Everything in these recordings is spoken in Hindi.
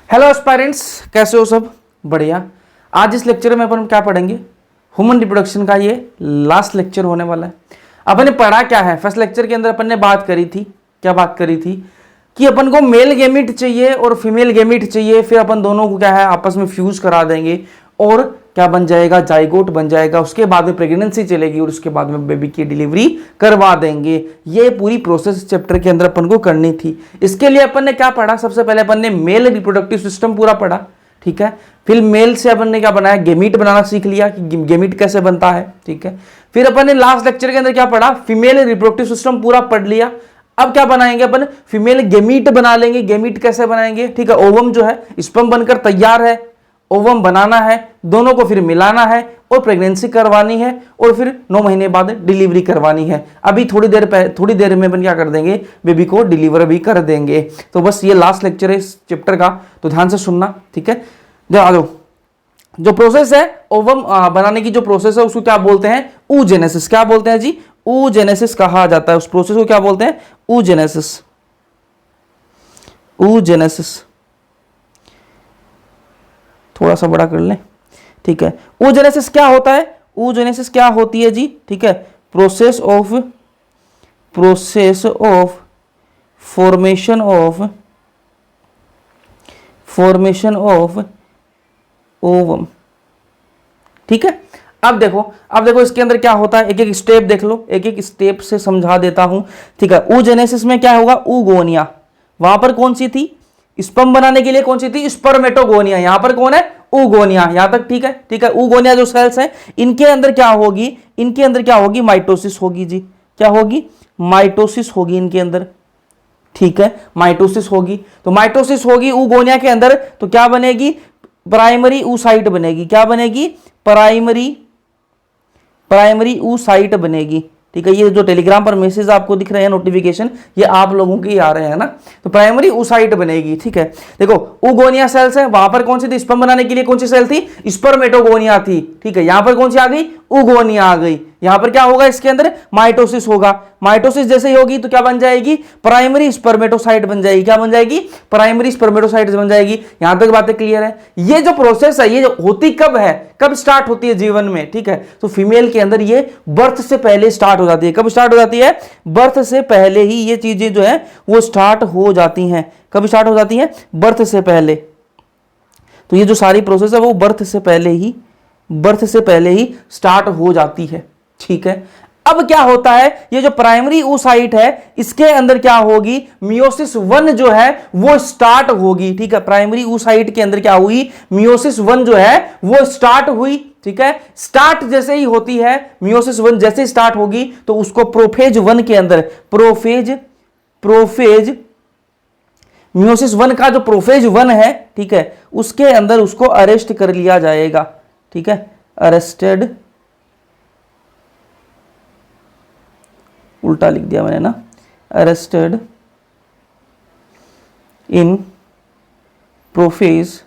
हेलो एस्पायरेंट्स, कैसे हो सब? बढ़िया। आज इस लेक्चर में अपन क्या पढ़ेंगे? ह्यूमन रिप्रोडक्शन का ये लास्ट लेक्चर होने वाला है। अपन ने पढ़ा क्या है? फर्स्ट लेक्चर के अंदर अपन ने बात करी थी, क्या बात करी थी कि अपन को मेल गेमिट चाहिए और फीमेल गेमिट चाहिए, फिर अपन दोनों को क्या है आपस में फ्यूज करा देंगे और क्या बन जाएगा, जाइगोट बन जाएगा। उसके बाद में प्रेगनेंसी चलेगी और उसके बाद में बेबी की डिलीवरी करवा देंगे। ये पूरी प्रोसेस चैप्टर के अंदर अपन को करनी थी। इसके लिए अपन ने क्या पढ़ा? सबसे पहले अपन ने मेल रिप्रोडक्टिव सिस्टम पूरा पढ़ा, ठीक है। फिर मेल से अपन ने क्या बनाया, गेमीट बनाना सीख लिया कि गेमीट कैसे बनता है, ठीक है। फिर अपन ने लास्ट लेक्चर के अंदर क्या पढ़ा, फीमेल रिप्रोडक्टिव सिस्टम पूरा पढ़ लिया। अब क्या बनाएंगे अपन, फीमेल गेमीट बना लेंगे। गेमीट कैसे बनाएंगे, ठीक है। ओवम जो है स्पर्म बनकर तैयार है, ओवम बनाना है, दोनों को फिर मिलाना है और प्रेगनेंसी करवानी है और फिर 9 महीने बाद डिलीवरी करवानी है। अभी थोड़ी देर में अपन क्या कर देंगे, बेबी को डिलीवर भी कर देंगे। तो बस ये लास्ट लेक्चर है इस चैप्टर का, तो ध्यान से सुनना, ठीक है। जो प्रोसेस है ओवम बनाने की, जो प्रोसेस है उसको क्या बोलते हैं, oogenesis। क्या बोलते हैं जी? oogenesis कहा जाता है। उस प्रोसेस को क्या बोलते हैं? oogenesis। oogenesis थोड़ा सा बड़ा कर लें, ठीक है। oogenesis क्या होता है? oogenesis क्या होती है जी, ठीक है। Process of formation of ovum, ठीक है। अब देखो इसके अंदर क्या होता है, एक एक स्टेप देख लो, एक एक स्टेप से समझा देता हूं, ठीक है। oogenesis में क्या होगा, oogonia, वहां पर कौन सी थी, स्पर्म बनाने के लिए कौन सी थी, स्पर्मेटोगोनिया। यहां पर कौन है, oogonia। यहां तक ठीक है, ठीक है। oogonia जो सेल्स हैं इनके अंदर क्या होगी, माइटोसिस होगी जी। क्या होगी? माइटोसिस होगी इनके अंदर, ठीक है। माइटोसिस होगी, तो माइटोसिस होगी oogonia के अंदर, तो क्या बनेगी, प्राइमरी oocyte बनेगी। क्या बनेगी? प्राइमरी oocyte बनेगी, ठीक है। ये जो टेलीग्राम पर मैसेज आपको दिख रहे हैं नोटिफिकेशन, ये आप लोगों के आ रहे हैं ना, तो प्राइमरी oocyte बनेगी, ठीक है। देखो oogonia सेल्स है, वहां पर कौन सी थी, स्पर्म बनाने के लिए कौन सी सेल थी, स्पर्मेटोगोनिया थी, ठीक है। यहां पर कौन सी आ गई, oogonia आ गई। यहां पर क्या होगा, इसके अंदर माइटोसिस होगा। माइटोसिस जैसे ही होगी तो क्या बन जाएगी, प्राइमरी स्पर्मेटोसाइट बन जाएगी। क्या बन जाएगी? प्राइमरी स्पर्मेटोसाइट बन जाएगी। यहां तक बातें क्लियर है? ये जो प्रोसेस है, ये जो होती कब है, कब स्टार्ट होती है जीवन में, ठीक है। तो फीमेल के अंदर ये बर्थ से पहले स्टार्ट हो जाती है। कब स्टार्ट हो जाती है? बर्थ से पहले ही ये चीजें जो है वो स्टार्ट हो जाती हैं। कब स्टार्ट हो जाती है? बर्थ से पहले। तो ये जो सारी प्रोसेस है वो बर्थ से पहले ही स्टार्ट हो जाती है, ठीक है। अब क्या होता है, ये जो प्राइमरी oocyte है इसके अंदर क्या होगी, मियोसिस 1 जो है वो स्टार्ट होगी, ठीक है। प्राइमरी oocyte के अंदर क्या हुई, मियोसिस 1 जो है वो स्टार्ट हुई, ठीक है। स्टार्ट जैसे ही होती है, मियोसिस 1 जैसे ही स्टार्ट होगी तो उसको प्रोफेज 1 के अंदर, प्रोफेज मियोसिस 1 का जो प्रोफेज 1 है, ठीक है, उसके अंदर उसको अरेस्ट कर लिया जाएगा, ठीक है। अरेस्टेड, उल्टा लिख दिया मैंने ना, अरेस्टेड इन प्रोफेज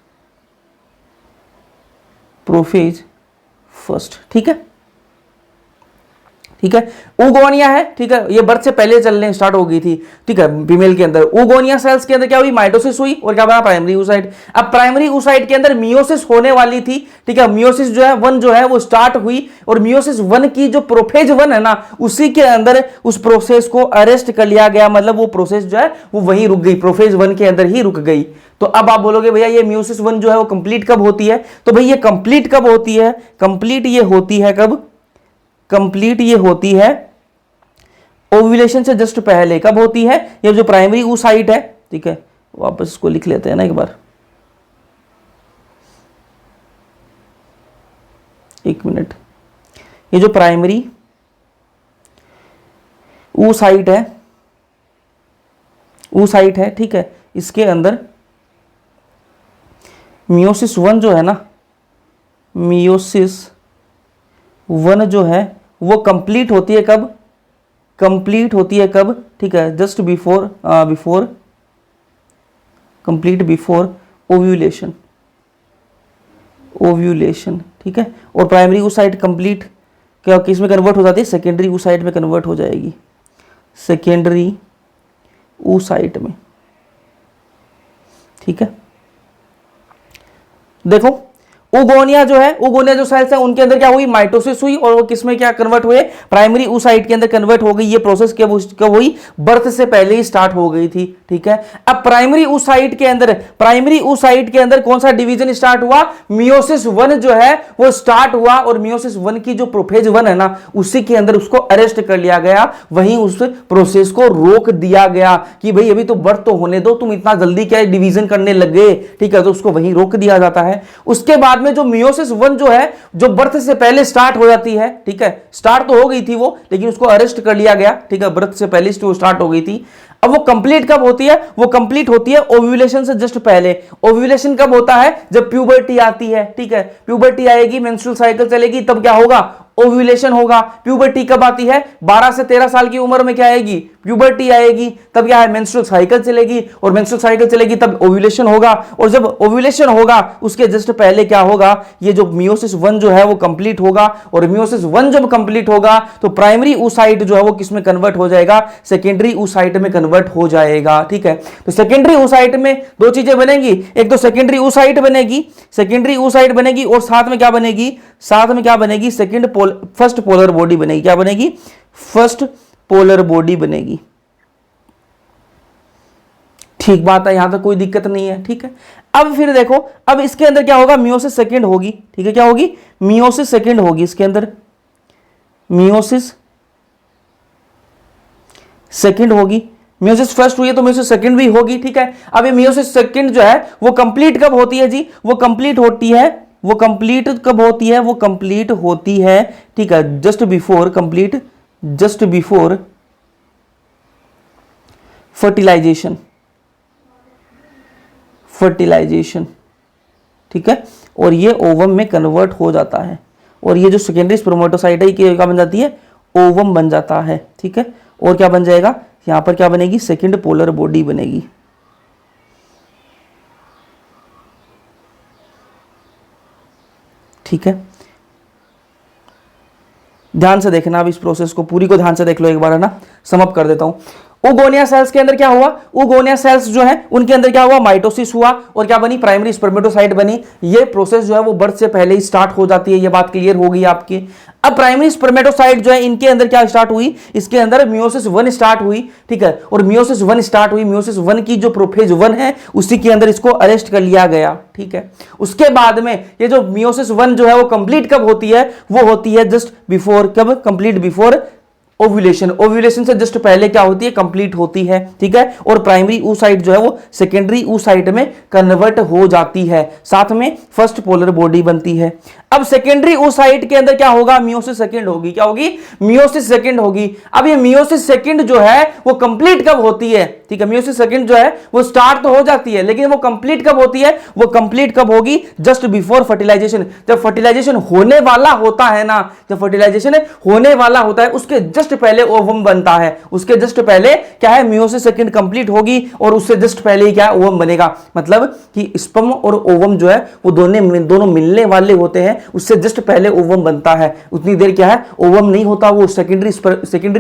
फर्स्ट, ठीक है, ठीक है। oogonia है, ठीक है, ये बर्थ से पहले चलने स्टार्ट हो गई थी, ठीक है, फीमेल के अंदर। oogonia सेल्स के अंदर क्या हुई, माइटोसिस हुई और क्या बना, प्राइमरी oocyte। अब प्राइमरी oocyte के अंदर मियोसिस होने वाली थी, ठीक है। मियोसिस जो है 1 जो है वो स्टार्ट हुई और मियोसिस 1 की जो प्रोफेज 1 है ना, उसी के अंदर उस प्रोसेस को अरेस्ट कर लिया गया। मतलब वो प्रोसेस जो है वो वहीं रुक गई, प्रोफेज 1 के अंदर ही रुक गई। तो अब आप बोलोगे भैया ये मियोसिस 1 जो है वो कंप्लीट कब होती है, तो भैया कंप्लीट कब होती है, कंप्लीट ये होती है कब, कंप्लीट ये होती है ओव्यूलेशन से जस्ट पहले। कब होती है, ये जो प्राइमरी oocyte है, ठीक है, वापस इसको लिख लेते हैं ना एक बार, एक मिनट। ये जो प्राइमरी oocyte है, ठीक है, इसके अंदर मियोसिस 1 जो है ना, मियोसिस 1 जो है वो कंप्लीट होती है कब, ठीक है, just before complete before ovulation, ठीक है। और प्राइमरी oocyte कंप्लीट क्या किस में कन्वर्ट हो जाती है, सेकेंडरी oocyte में कन्वर्ट हो जाएगी, सेकेंडरी oocyte में, ठीक है। देखो उगोनिया जो है, उगोनिया जो सेल्स है उनके अंदर क्या हुई, माइटोसिस हुई और वो किसमें क्या कन्वर्ट हुए, प्राइमरी oocyte के अंदर कन्वर्ट हो गई। ये प्रोसेस कब हुई, बर्थ से पहले ही स्टार्ट हो गई थी। ठीक है, अब प्राइमरी oocyte के अंदर, प्राइमरी oocyte के अंदर कौन सा डिवीजन स्टार्ट हुआ, मियोसिस 1 जो है वो स्टार्ट हुआ और मियोसिस 1 की जो प्रोफेज 1 है ना, उसी के अंदर उसको अरेस्ट कर लिया गया, वहीं उस प्रोसेस को रोक दिया गया कि भाई अभी तो बर्थ तो होने दो, तुम इतना जल्दी क्या डिवीजन करने लग गए। ठीक है, तो उसको वहीं रोक दिया जाता है। उसके बाद में जो मियोसिस 1 जो है, जो बर्थ से पहले स्टार्ट हो जाती है, ठीक है, स्टार्ट तो हो गई थी वो, लेकिन उसको अरेस्ट कर लिया गया। ठीक है, बर्थ से पहले वो स्टार्ट हो गई थी। अब वो कंप्लीट कब होती है, वो कंप्लीट होती है ओव्यूलेशन से जस्ट पहले। ओव्यूलेशन कब होता है, जब प्यूबर्टी आती है। ठीक है, प्यूबर्टी आएगी, मेंस्ट्रुअल साइकिल चलेगी, तब क्या होगा, ओव्यूलेशन होगा। प्यूबर्टी कब आती है, 12 से 13 साल की उम्र में क्या आएगी, प्यूबर्टी आएगी, तब क्या है, मेंस्ट्रुअल साइकिल चलेगी, और मेंस्ट्रुअल साइकिल चलेगी तब ओव्यूलेशन होगा। और जब ओव्यूलेशन होगा उसके जस्ट पहले क्या होगा, ये जो मियोसिस 1 जो है वो कंप्लीट होगा, और मियोसिस 1 जब कंप्लीट होगा तो प्राइमरी oocyte जो है वो किसमें कन्वर्ट हो जाएगा, सेकेंडरी oocyte में कन्वर्ट हो जाएगा। ठीक है, तो सेकेंडरी oocyte में दो चीजें बनेगी, एक तो सेकेंडरी oocyte बनेगी, सेकेंडरी oocyte बनेगी, और साथ में क्या बनेगी, साथ में क्या बनेगी, फर्स्ट पोलर बॉडी बनेगी। क्या बनेगी, फर्स्ट पोलर बॉडी बनेगी। ठीक बात है, यहां तक कोई दिक्कत नहीं है। ठीक है, अब फिर देखो, अब इसके अंदर क्या होगा, मियोसिस सेकंड होगी। ठीक है, क्या होगी, मियोसिस सेकंड होगी इसके अंदर, मियोसिस सेकंड होगी। मियोसिस फर्स्ट हुई है तो मियोसिस सेकंड भी होगी। ठीक है, अब ये मियोसिस सेकंड जो है वो कंप्लीट कब होती है जी, वो कंप्लीट होती है, वो कंप्लीट कब होती है, वो कंप्लीट होती है, ठीक है, just before complete, just before fertilisation, fertilisation. ठीक है, और ये ओवम में कन्वर्ट हो जाता है, और ये जो सेकेंडरी स्पर्मेटोसाइट है क्या बन जाती है, ओवम बन जाता है। ठीक है, और क्या बन जाएगा, यहां पर क्या बनेगी, सेकेंड पोलर बॉडी बनेगी। ठीक है, ध्यान से देखना, अब इस प्रोसेस को पूरी को ध्यान से देख लो एक बार, है ना, समअप कर देता हूं। उगोनिया सेल्स के अंदर क्या हुआ, उगोनिया सेल्स जो है उनके अंदर क्या हुआ, माइटोसिस हुआ, और क्या बनी, प्राइमरी स्पर्मेटोसाइट बनी। ये प्रोसेस जो है वो बर्थ से पहले ही स्टार्ट हो जाती है, ये बात क्लियर हो गई आपकी। अब प्राइमरी स्पर्मेटोसाइट जो है इनके अंदर क्या स्टार्ट हुई, इसके अंदर मियोसिस 1 स्टार्ट हुई। ठीक है, और मियोसिस 1 स्टार्ट हुई, मियोसिस 1 की जो प्रोफेज 1 है उसी के अंदर इसको अरेस्ट कर लिया गया। ठीक है, उसके बाद में ये जो मियोसिस 1 जो है वो कंप्लीट कब होती है, वो होती है जस्ट बिफोर, कब, कंप्लीट बिफोर ओव्यूलेशन। ओव्यूलेशन से जस्ट पहले क्या होती है, कंप्लीट होती है। ठीक है, और प्राइमरी oocyte जो है वो सेकेंडरी oocyte में कन्वर्ट हो जाती है, साथ में फर्स्ट पोलर बॉडी बनती है। अब सेकेंडरी oocyte के अंदर क्या होगा, मियोसिस सेकंड होगी। क्या होगी, मियोसिस सेकंड होगी। अब ये मियोसिस सेकंड जो है वो कंप्लीट कब होती है, ठीक है, मियोसिस सेकंड जो है वो स्टार्ट तो हो जाती है, लेकिन वो कंप्लीट कब होती है, वो कंप्लीट कब होगी, जस्ट बिफोर फर्टिलाइजेशन। जब फर्टिलाइजेशन होने वाला होता है ना, जब फर्टिलाइजेशन होने वाला होता है उसके जस्ट पहले ओवम बनता है, उसके जस्ट पहले क्या है, मियोसिस सेकंड कंप्लीट होगी, और उससे जस्ट पहले ही क्या है, ओवम बनेगा। मतलब कि स्पर्म और ओवम जो है वो दोनों मिलने वाले होते हैं, उससे जस्ट पहले ओवम बनता है। उतनी देर क्या है, ओवम नहीं होता, वो सेकेंडरी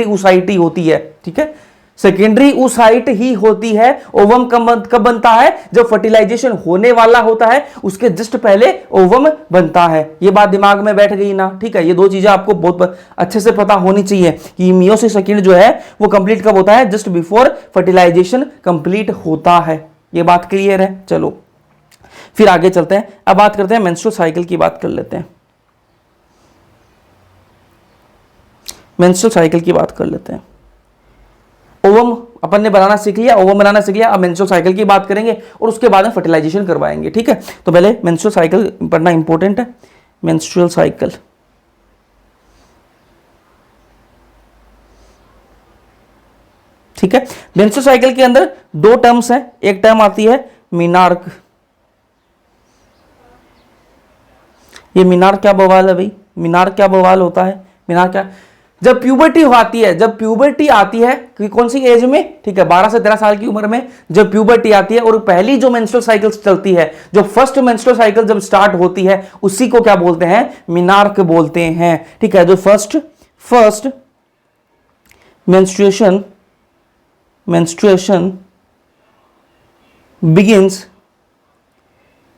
oocyte ही होती है। ठीक है, सेकेंडरी oocyte ही होती है। ओवम कब बनता है, जब फर्टिलाइजेशन होने वाला होता है, उसके जस्ट पहले ओवम बनता है। ये बात दिमाग में बैठ गई ना। ठीक है, ये दो चीजें आपको बहुत अच्छे से पता होनी चाहिए कि मियोसिस सेकंड जो है वो कंप्लीट कब होता है, जस्ट बिफोर फर्टिलाइजेशन कंप्लीट होता है। ये बात क्लियर है। चलो फिर आगे चलते हैं, अब बात करते हैं मेंस्ट्रुअल साइकिल की, बात कर लेते हैं, मेंस्ट्रुअल साइकिल की बात कर लेते हैं। ओवम अपन ने बनाना सीख लिया, ओवम बनाना सीख लिया, अब मेंस्ट्रुअल साइकिल की बात करेंगे और उसके बाद में फर्टिलाइजेशन करवाएंगे। ठीक है, तो पहले मेंस्ट्रुअल साइकिल पढ़ना इंपॉर्टेंट है। मेंस्ट्रुअल साइकिल, ठीक है, मेंस्ट्रुअल साइकिल के अंदर दो टर्म्स हैं। एक टर्म आती है मीनार्क। ये मीनार्क क्या बवाल है भाई, मीनार्क क्या बवाल होता है, मीनार्क क्या, जब प्यूबर्टी आती है, जब प्यूबर्टी आती है कि कौन सी एज में, ठीक है, 12 से 13 साल की उम्र में जब प्यूबर्टी आती है, और पहली जो मेंस्ट्रुअल साइकिल चलती है, जो फर्स्ट मेंस्ट्रुअल साइकिल जब स्टार्ट होती है, उसी को क्या बोलते हैं, मीनार्क बोलते हैं। ठीक है, जो first menstruation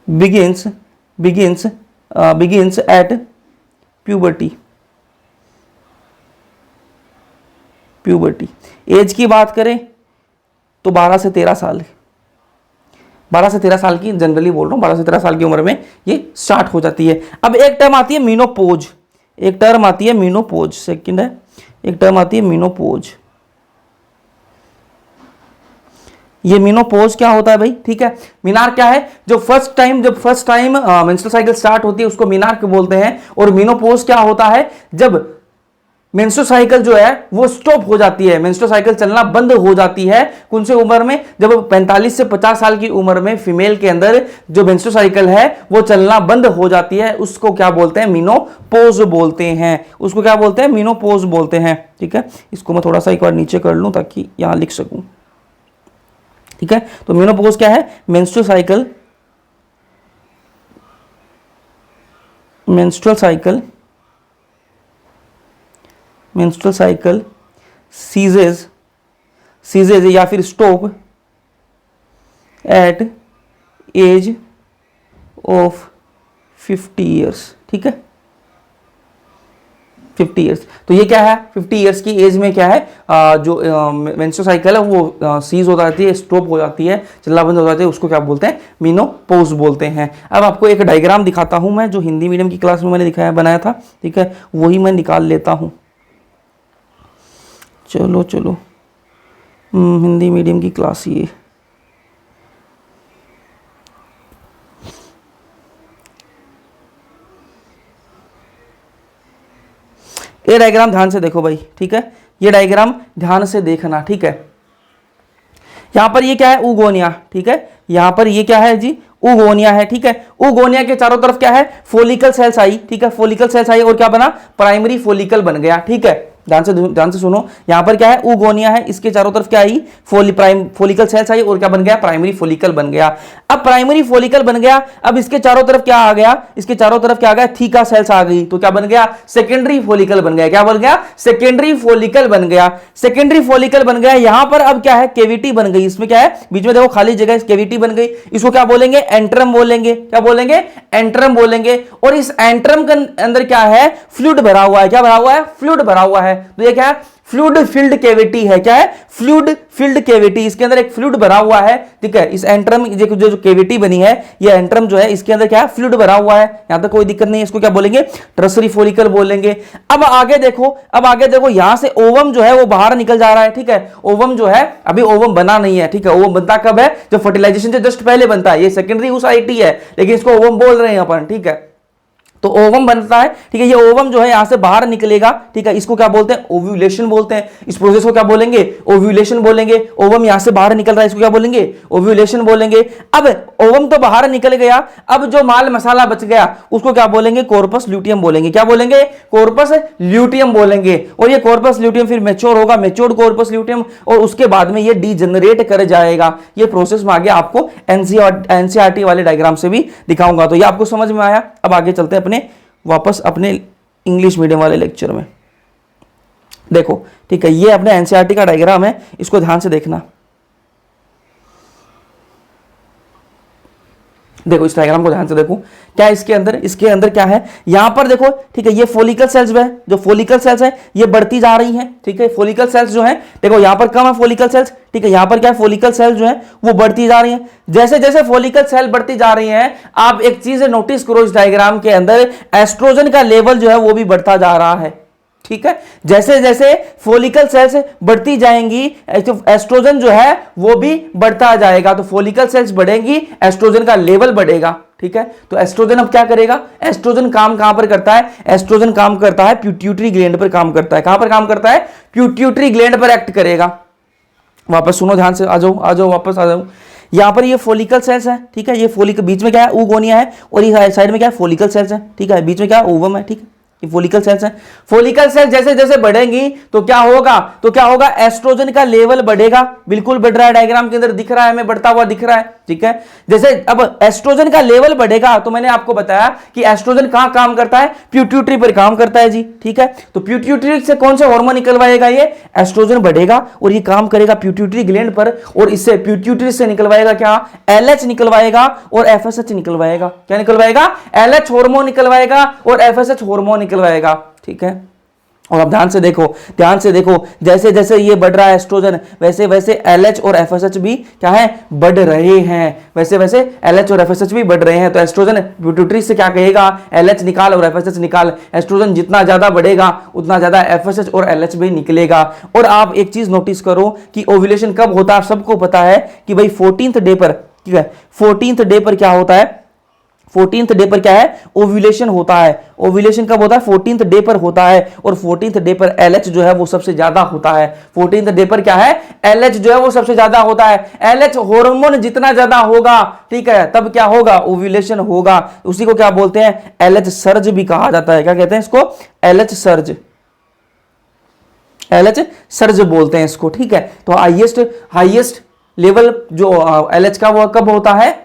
begins begins at puberty. Age की बात करें तो 12 से 13 साल, 12 से 13 साल की जनरली बोल रहा हूँ, 12 से 13 साल की उम्र में ये स्टार्ट हो जाती है। अब एक टर्म आती है मीनोपोज, एक टर्म आती है मीनोपोज, सेकंड है, एक टर्म आती है मीनोपोज। ये मीनोपोज क्या होता है भाई, ठीक है। मीनार क्या है, जब first time menstrual cycle start होती है उसको मीनार बोलते हैं। और मीनोपोज क्या होता है, जब मेंस्ट्रुअल साइकिल जो है वो स्टॉप हो जाती है, मेंस्ट्रुअल साइकिल चलना बंद हो जाती है। कौन से उम्र में, जब 45 से 50 साल की उम्र में फीमेल के अंदर जो मेंस्ट्रुअल साइकिल है वो चलना बंद हो जाती है, उसको क्या बोलते हैं, मीनोपोज बोलते हैं। उसको क्या बोलते हैं, मीनोपोज बोलते हैं, ठीक है। इसको मैं थोड़ा सा एक बार नीचे कर लूं ताकि यहां लिख सकूं, ठीक है। तो मीनोपोज क्या है, मेंस्ट्रुअल साइकिल सीजेज या फिर stop at age of 50 years, ठीक है, 50 ईयर्स। तो ये क्या है, 50 ईयर्स की एज में क्या है, जो मेंस्ट्रुअल साइकिल है वो सीज हो जाती है, स्टॉप हो जाती है, चलना बंद हो जाती है, उसको क्या बोलते हैं, मीनोपोज बोलते हैं। अब आपको एक डायग्राम दिखाता हूं मैं, जो हिंदी मीडियम की क्लास में मैंने बनाया था, ठीक है, वही मैं निकाल लेता हूं। चलो हिंदी मीडियम की क्लास ये डायग्राम ध्यान से देखो भाई, ठीक है, ये डायग्राम ध्यान से देखना, ठीक है। यहां पर ये क्या है, उगोनिया, ठीक है, यहां पर ये क्या है जी, उगोनिया है, ठीक है। उगोनिया के चारों तरफ क्या है, फोलिकल सेल्स आई, ठीक है, फोलिकल सेल्स आई और क्या बना, प्राइमरी फोलिकल बन गया, ठीक है। ध्यान से सुनो, यहां पर क्या है, उगोनिया है, इसके चारों तरफ क्या आई, फोलिकल सेल्स आई और क्या बन गया, प्राइमरी फोलिकल बन गया। अब प्राइमरी फोलिकल बन गया, अब इसके चारों तरफ क्या आ गया, इसके चारों तरफ क्या आ गया, थीका सेल्स आ गई, तो क्या बन गया, सेकेंडरी फोलिकल बन गया। क्या बन गया, सेकेंडरी फोलिकल बन गया, सेकेंडरी फोलिकल बन गया। यहां पर अब क्या है, केविटी बन गई, इसमें क्या है, बीच में देखो खाली जगह, केविटी बन गई, इसको क्या बोलेंगे, एंट्रम बोलेंगे, क्या बोलेंगे, एंट्रम बोलेंगे। और इस एंट्रम के अंदर क्या है, फ्लूइड भरा हुआ है, क्या भरा हुआ है, फ्लूइड भरा हुआ है। तो ये क्या है, फ्लूइड फिल्ड कैविटी है, क्या है, फ्लूइड फिल्ड कैविटी, इसके अंदर एक फ्लूइड भरा हुआ है, ठीक है। इस एंट्रम जो कैविटी बनी है, ये एंट्रम जो है, इसके अंदर क्या है, फ्लूइड भरा हुआ है, यहां तक कोई दिक्कत नहीं है, इसको क्या बोलेंगे, टर्सरी फोलिकल बोलेंगे। अब आगे देखो, यहां से ओवम जो है वो बाहर निकल जा रहा है, ठीक है। ओवम जो है, अभी ओवम बना नहीं है, ठीक है, ओवम बनता कब है, जब फर्टिलाइजेशन से जस्ट पहले बनता है, ये सेकेंडरी ओसाइटी है, लेकिन इसको ओवम बोल रहे हैं अपन, ठीक है। तो ओवम बनता है, ठीक है, ये ओवम जो है यहां से बाहर निकलेगा, ठीक है, इसको क्या बोलते हैं, ओव्यूलेशन बोलते हैं। इस प्रोसेस को क्या बोलेंगे, ओव्यूलेशन बोलेंगे। ओवम यहां से बाहर निकल रहा है, इसको क्या बोलेंगे, ओव्यूलेशन बोलेंगे। अब ओवम तो बाहर निकल गया, अब जो माल मसाला बच गया उसको क्या बोलेंगे, कॉर्पस ल्यूटियम बोलेंगे। क्या बोलेंगे, कॉर्पस ल्यूटियम बोलेंगे। और ये कॉर्पस ल्यूटियम फिर मैच्योर होगा, मैच्योर्ड कॉर्पस ल्यूटियम, और उसके बाद में ये डीजनरेट कर जाएगा। ये प्रोसेस में आगे आपको एनसीईआरटी वाले डायग्राम से भी दिखाऊंगा। तो ये आपको समझ में आया। अब आगे चलते हैं वापस अपने इंग्लिश मीडियम वाले लेक्चर में। देखो, ठीक है, ये अपने एनसीईआरटी का डायग्राम है, इसको ध्यान से देखना। देखो, इस डायग्राम को ध्यान से देखो, क्या इसके अंदर क्या है, यहां पर देखो, ठीक है, ये फोलिकल सेल्स है, जो फोलिकल सेल्स है ये बढ़ती जा रही हैं, ठीक है। फोलिकल सेल्स जो है, देखो यहां पर कम है फोलिकल सेल्स, ठीक है, यहां पर क्या है, फोलिकल सेल्स जो है वो बढ़ती जा रही हैं। जैसे जैसे फोलिकल सेल बढ़ती जा रही हैं, आप एक चीज नोटिस करो, इस डायग्राम के अंदर एस्ट्रोजन का लेवल जो है वो भी बढ़ता जा रहा है, ठीक है। जैसे जैसे फोलिकल सेल्स बढ़ती जाएंगी, एस्ट्रोजन जो है वो भी बढ़ता जाएगा। तो फोलिकल सेल्स बढ़ेंगी, एस्ट्रोजन का लेवल बढ़ेगा, ठीक है। तो एस्ट्रोजन अब क्या करेगा, एस्ट्रोजन काम कहां पर करता है, एस्ट्रोजन काम करता है पिट्यूटरी ग्लैंड पर काम करता है। कहां पर काम करता है, पिट्यूटरी ग्लैंड पर एक्ट करेगा। वापस सुनो ध्यान से, आ जाओ वापस आ जाओ। यहां पर ये फोलिकल सेल्स है, ठीक है, ये फोलिकल, बीच में क्या है, उगोनिया है, और ये साइड में क्या है, फोलिकल सेल्स है, ठीक है, बीच में क्या है, ओवम है, ठीक है। ये फोलिकल सेल्स हैं। फोलिकल सेल जैसे जैसे बढ़ेंगी तो क्या होगा, एस्ट्रोजन का लेवल बढ़ेगा, बिल्कुल बढ़ रहा है, डायग्राम के अंदर दिख रहा है हमें, बढ़ता हुआ दिख रहा है, ठीक है। जैसे अब एस्ट्रोजन का लेवल बढ़ेगा तो मैंने आपको बताया कि एस्ट्रोजन कहां काम करता है, पिट्यूटरी पर काम करता है जी, ठीक है। तो पिट्यूटरी से कौन सा हार्मोन निकलवाएगा, ये एस्ट्रोजन बढ़ेगा और ये काम करेगा पिट्यूटरी ग्लैंड पर, और इससे पिट्यूटरी से निकलवाएगा क्या, एलएच निकलवाएगा और एफएसएच निकलवाएगा। क्या निकलवाएगा, एलएच हार्मोन निकलवाएगा और एफएसएच हार्मोन निकलवाएगा, ठीक है। और अब ध्यान से देखो, जैसे जैसे ये बढ़ रहा है एस्ट्रोजन, वैसे वैसे एलएच और एफएसएच भी क्या है, बढ़ रहे हैं, वैसे वैसे एलएच और एफएसएच भी बढ़ रहे हैं। तो एस्ट्रोजन पिट्यूटरी से क्या कहेगा, एलएच निकाल और एफएसएच निकाल। एस्ट्रोजन जितना ज्यादा बढ़ेगा उतना ज्यादा एफएसएच और एलएच भी निकलेगा। और आप एक चीज नोटिस करो कि ओव्यूलेशन कब होता है, सबको पता है कि भाई 14th डे पर, ठीक है, 14th डे पर क्या होता है, 14th डे पर क्या है, ओव्यूलेशन होता है। ओव्यूलेशन कब होता है, 14th डे पर होता है। और 14th डे पर एलएच जो है वो सबसे ज्यादा होता है। 14th डे पर क्या है, एलएच जो है वो सबसे ज्यादा होता है। एलएच हार्मोन जितना ज्यादा होगा, ठीक है, तब क्या होगा, ओव्यूलेशन होगा। उसी को क्या बोलते हैं, एलएच सर्ज भी कहा जाता है। क्या कहते हैं इसको, एलएच सर्ज, एलएच सर्ज बोलते हैं इसको, ठीक है। तो हाईएस्ट लेवल जो एलएच का वो कब होता है,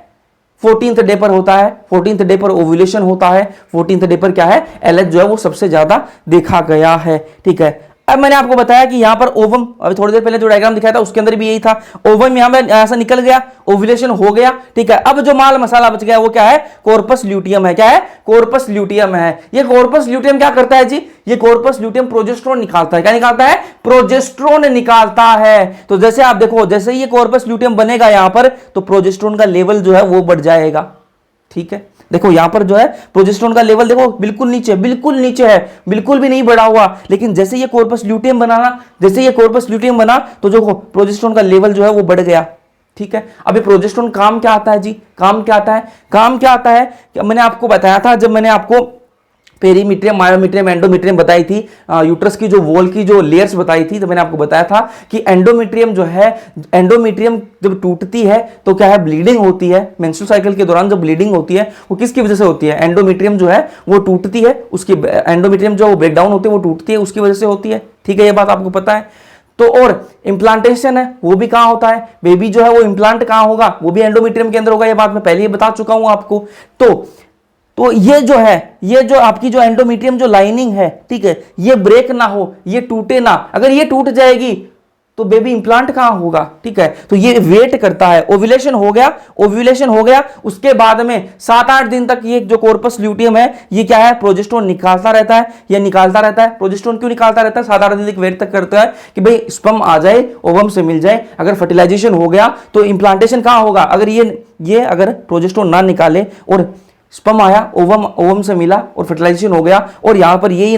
14th डे पर होता है। 14th डे पर ओव्यूलेशन होता है। 14th डे पर क्या है, एलएच जो है वो सबसे ज्यादा देखा गया है, ठीक है। अब मैंने आपको बताया कि यहां पर ओवम, अभी थोड़ी देर पहले जो डायग्राम दिखाया था उसके अंदर भी यही था। ओवम यहां पर ऐसा निकल गया, ओव्यूलेशन हो गया, ठीक है। अब जो माल मसाला बच गया वो क्या है, कॉर्पस ल्यूटियम है। क्या है, कॉर्पस ल्यूटियम है। ये कॉर्पस ल्यूटियम क्या करता है जी, ये कॉर्पस ल्यूटियम प्रोजेस्टेरोन निकालता है। क्या निकालता है, प्रोजेस्टेरोन निकालता है। तो जैसे आप देखो, जैसे ये कॉर्पस ल्यूटियम बनेगा यहां पर, तो प्रोजेस्टेरोन का लेवल जो है वो बढ़ जाएगा, ठीक है। देखो यहां पर जो है प्रोजेस्टेरोन का लेवल देखो बिल्कुल नीचे है, बिल्कुल भी नहीं बढ़ा हुआ। लेकिन जैसे ये कॉर्पस ल्यूटियम बनाना, जैसे ये कॉर्पस ल्यूटियम बना तो जो प्रोजेस्टेरोन का लेवल जो है वो बढ़ गया, ठीक है। अभी प्रोजेस्टेरोन काम क्या आता है जी, काम क्या आता है, मैंने आपको बताया था जब मैंने आपको पेरीमीट्रियम, मायोमीट्रियम, एंडोमीट्रियम बताई थी, यूट्रस की जो वॉल की जो लेयर्स बताई थी, तो मैंने आपको बताया था कि एंडोमीट्रियम जो है, एंडोमीट्रियम जब टूटती है तो क्या है, ब्लीडिंग होती है। मेंस्ट्रुअल साइकिल के दौरान जब ब्लीडिंग होती है वो किसकी वजह से होती है, एंडोमीट्रियम जो है वो टूटती है, उसकी एंडोमीट्रियम जो ब्रेकडाउन होती है वो टूटती है, उसकी वजह से होती है, ठीक है। ये बात आपको पता है। तो और इंप्लांटेशन है वो भी कहां होता है, बेबी जो है वो इंप्लांट कहां होगा, वो भी एंडोमीट्रियम के अंदर होगा। ये बात मैं पहले ही बता चुका हूं आपको। तो ये जो है, ये जो आपकी जो एंडोमीट्रियम जो लाइनिंग है, ठीक है, ये ब्रेक ना हो, ये टूटे ना। अगर ये टूट जाएगी तो बेबी इंप्लांट कहां होगा, ठीक है। तो ये वेट करता है। ओव्यूलेशन हो गया, उसके बाद में 7-8 दिन तक ये जो कॉर्पस ल्यूटियम है ये क्या है, प्रोजेस्टेरोन निकालता रहता है। प्रोजेस्टेरोन क्यों निकालता रहता है, 7-8 दिन तक वेट तक करता है कि भाई स्पर्म आ जाए, ओवम से मिल जाए। अगर फर्टिलाइजेशन हो गया तो इंप्लांटेशन कहां होगा। अगर ये अगर प्रोजेस्टेरोन ना निकाले और स्पर्म आया, ओवम से मिला और फर्टिलाइजेशन हो गया, और यहां पर यही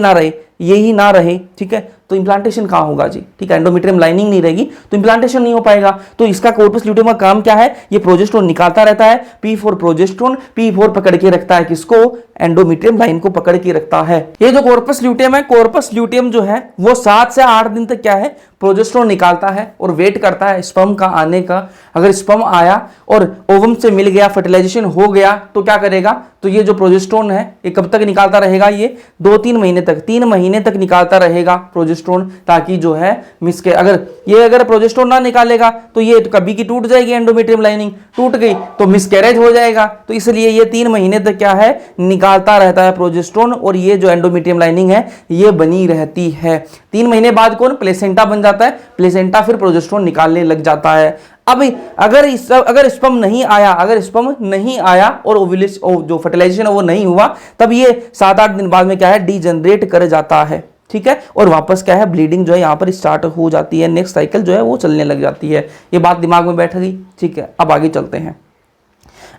ना रहे, ठीक है, तो इंप्लांटेशन कहां होगा जी, ठीक है। एंडोमीट्रियम लाइनिंग नहीं रहेगी तो इंप्लांटेशन नहीं हो पाएगा। तो इसका कॉर्पस ल्यूटियम का काम क्या है, ये प्रोजेस्टेरोन निकालता रहता है। P4 प्रोजेस्टेरोन, P4 पकड़ के रखता है किसको, एंडोमीट्रियम लाइन को पकड़ के रखता है। ये जो कॉर्पस ल्यूटियम है, कॉर्पस ल्यूटियम जो है वो 7 से 8 दिन तक क्या है, प्रोजेस्टेरोन निकालता है और वेट करता है स्पर्म का आने का। अगर स्पर्म आया और ओवम से मिल गया, फर्टिलाइजेशन हो गया, तो क्या करेगा, तो ये जो प्रोजेस्टेरोन है ये कब तक निकालता रहेगा, ये 2-3 महीने तक, 3 महीने तक निकालता रहेगा प्रोजेस्टेरोन, ताकि जो है अगर प्रोजेस्टेरोन ना निकालेगा तो ये कभी की टूट जाएगी, एंडोमेट्रियम लाइनिंग टूट गई तो मिसकैरेज हो जाएगा। तो इसलिए ये 3 महीने तक क्या है, निकालता रहता है प्रोजेस्टेरोन, और ये जो एंडोमेट्रियम लाइनिंग है ये बनी रहती है। 3 महीने बाद कौन, प्लेसेंटा बन जाता है, प्लेसेंटा फिर प्रोजेस्टेरोन निकालने लग जाता है। अब अगर स्पर्म नहीं आया और ओव्यूलेशन जो फर्टिलाइजेशन है वो नहीं हुआ, तब ये 7-8 दिन बाद में क्या है, डीजनरेट कर जाता है, ठीक है, और वापस क्या है, ब्लीडिंग जो है यहाँ पर स्टार्ट हो जाती है, नेक्स्ट साइकिल जो है वो चलने लग जाती है। ये बात दिमाग में बैठ गई, ठीक है। अब आगे चलते हैं,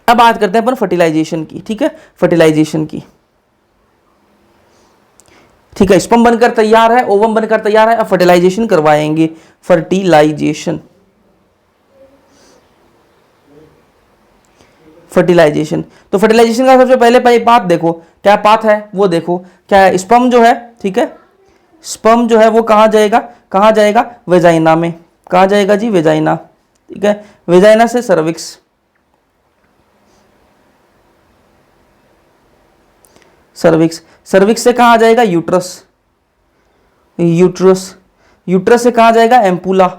अब बात करते हैं अपन फर्टिलाइजेशन की, ठीक है, फर्टिलाइजेशन की, ठीक है। स्पर्म बनकर तैयार है, ओवम बनकर तैयार है, अब फर्टिलाइजेशन करवाएंगे, फर्टिलाइजेशन। तो फर्टिलाइजेशन का सबसे पहले पाथ देखो, क्या पाथ है वो देखो, क्या है, स्पर्म जो है, ठीक है, स्पर्म जो है वो कहां जाएगा, वेजाइना में। कहां जाएगा जी, वेजाइना, ठीक है, वेजाइना से सर्विक्स, सर्विक्स से कहां जाएगा, यूट्रस, यूट्रस से कहां जाएगा, एम्पुला,